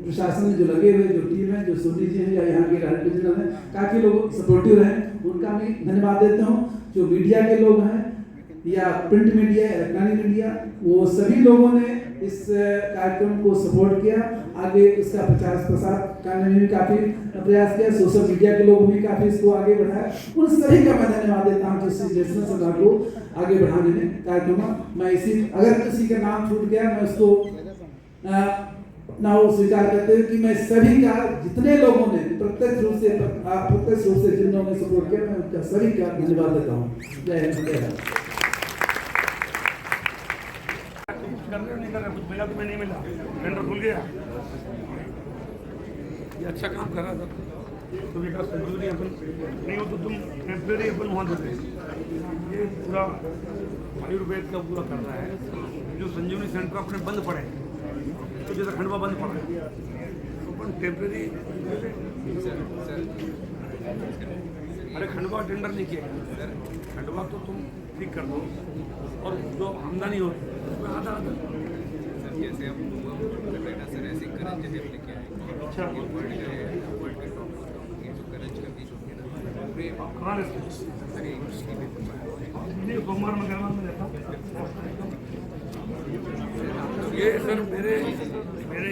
प्रशासन में जो लगे हुए जो टीम है, जो सोनी जी हैं या यहाँ के रीजनल हैं, काफ़ी लोग सपोर्टिव रहे, उनका मैं धन्यवाद देता हूँ। जो मीडिया के लोग हैं या प्रिंट मीडिया, इलेक्ट्रॉनिक मीडिया, वो सभी लोगों ने इस कार्यक्रम को सपोर्ट किया। आगे इसका प्रचार प्रसार करने में भी काफ़ी प्रयास किया। सोशल मीडिया के लोग भी काफ़ी इसको आगे बढ़ाया। उन सभी का मैं धन्यवाद देता हूँ जो जैसे सभा को आगे बढ़ाने में कार्यक्रम में इसी, अगर किसी का नाम छूट गया मैं उसको ना वो स्वीकार करते हैं कि मैं सभी का, जितने लोगों ने प्रत्यक्ष रूप से जिन लोगों ने सपोर्ट किया, मैं उनका सभी का धन्यवाद देता हूँ। जय हिंद, जय भारत। नहीं कर रहे, कुछ मिला तुम्हें नहीं मिला, टेंडर खुल गया, ये अच्छा काम कर रहा था। तो विकास टेम्परेरी अपन नहीं हो तो तुम टेम्परेरी अपन वहाँ देते, ये पूरा आयुर्वेद का पूरा कर रहा है। जो संजीवनी सेंटर अपने बंद पड़े, तो जैसा खंडवा बंद पड़ा तो अपन टेम्परेरी, अरे खंडवा टेंडर नहीं किया, खंडवा तो तुम ठीक कर दो और जो आमदनी होती है उसमें आधा जैसे हम सर ऐसे करंज है लेके आए। अच्छा, ये जो करंज का बीज होती है ना, पूरे कहाँ रहते हैं? सर नहीं, सोमवार मंगलवार में रहता। ये सर मेरे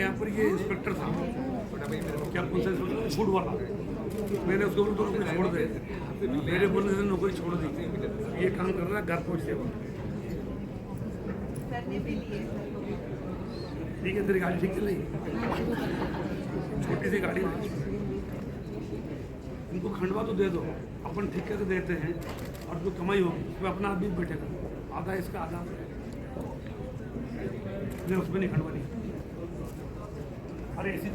यहाँ पर ये इंस्पेक्टर था, क्या पूछा फूड वाला, मैंने उसको छोड़ दे, मेरे बोलने से नौकरी छोड़ दी। ये काम कर रहा है घर पहुँच सेवा। ठीक है, तेरी गाड़ी ठीक चल रही, छोटी सी गाड़ी है, इनको खंडवा तो दे दो, अपन ठेके से देते हैं और जो कमाई होगी उसमें अपना आदमी बैठेगा, आधा इसका आधा नहीं, उसमें नहीं खंडवा नहीं। अरे ऐसी तो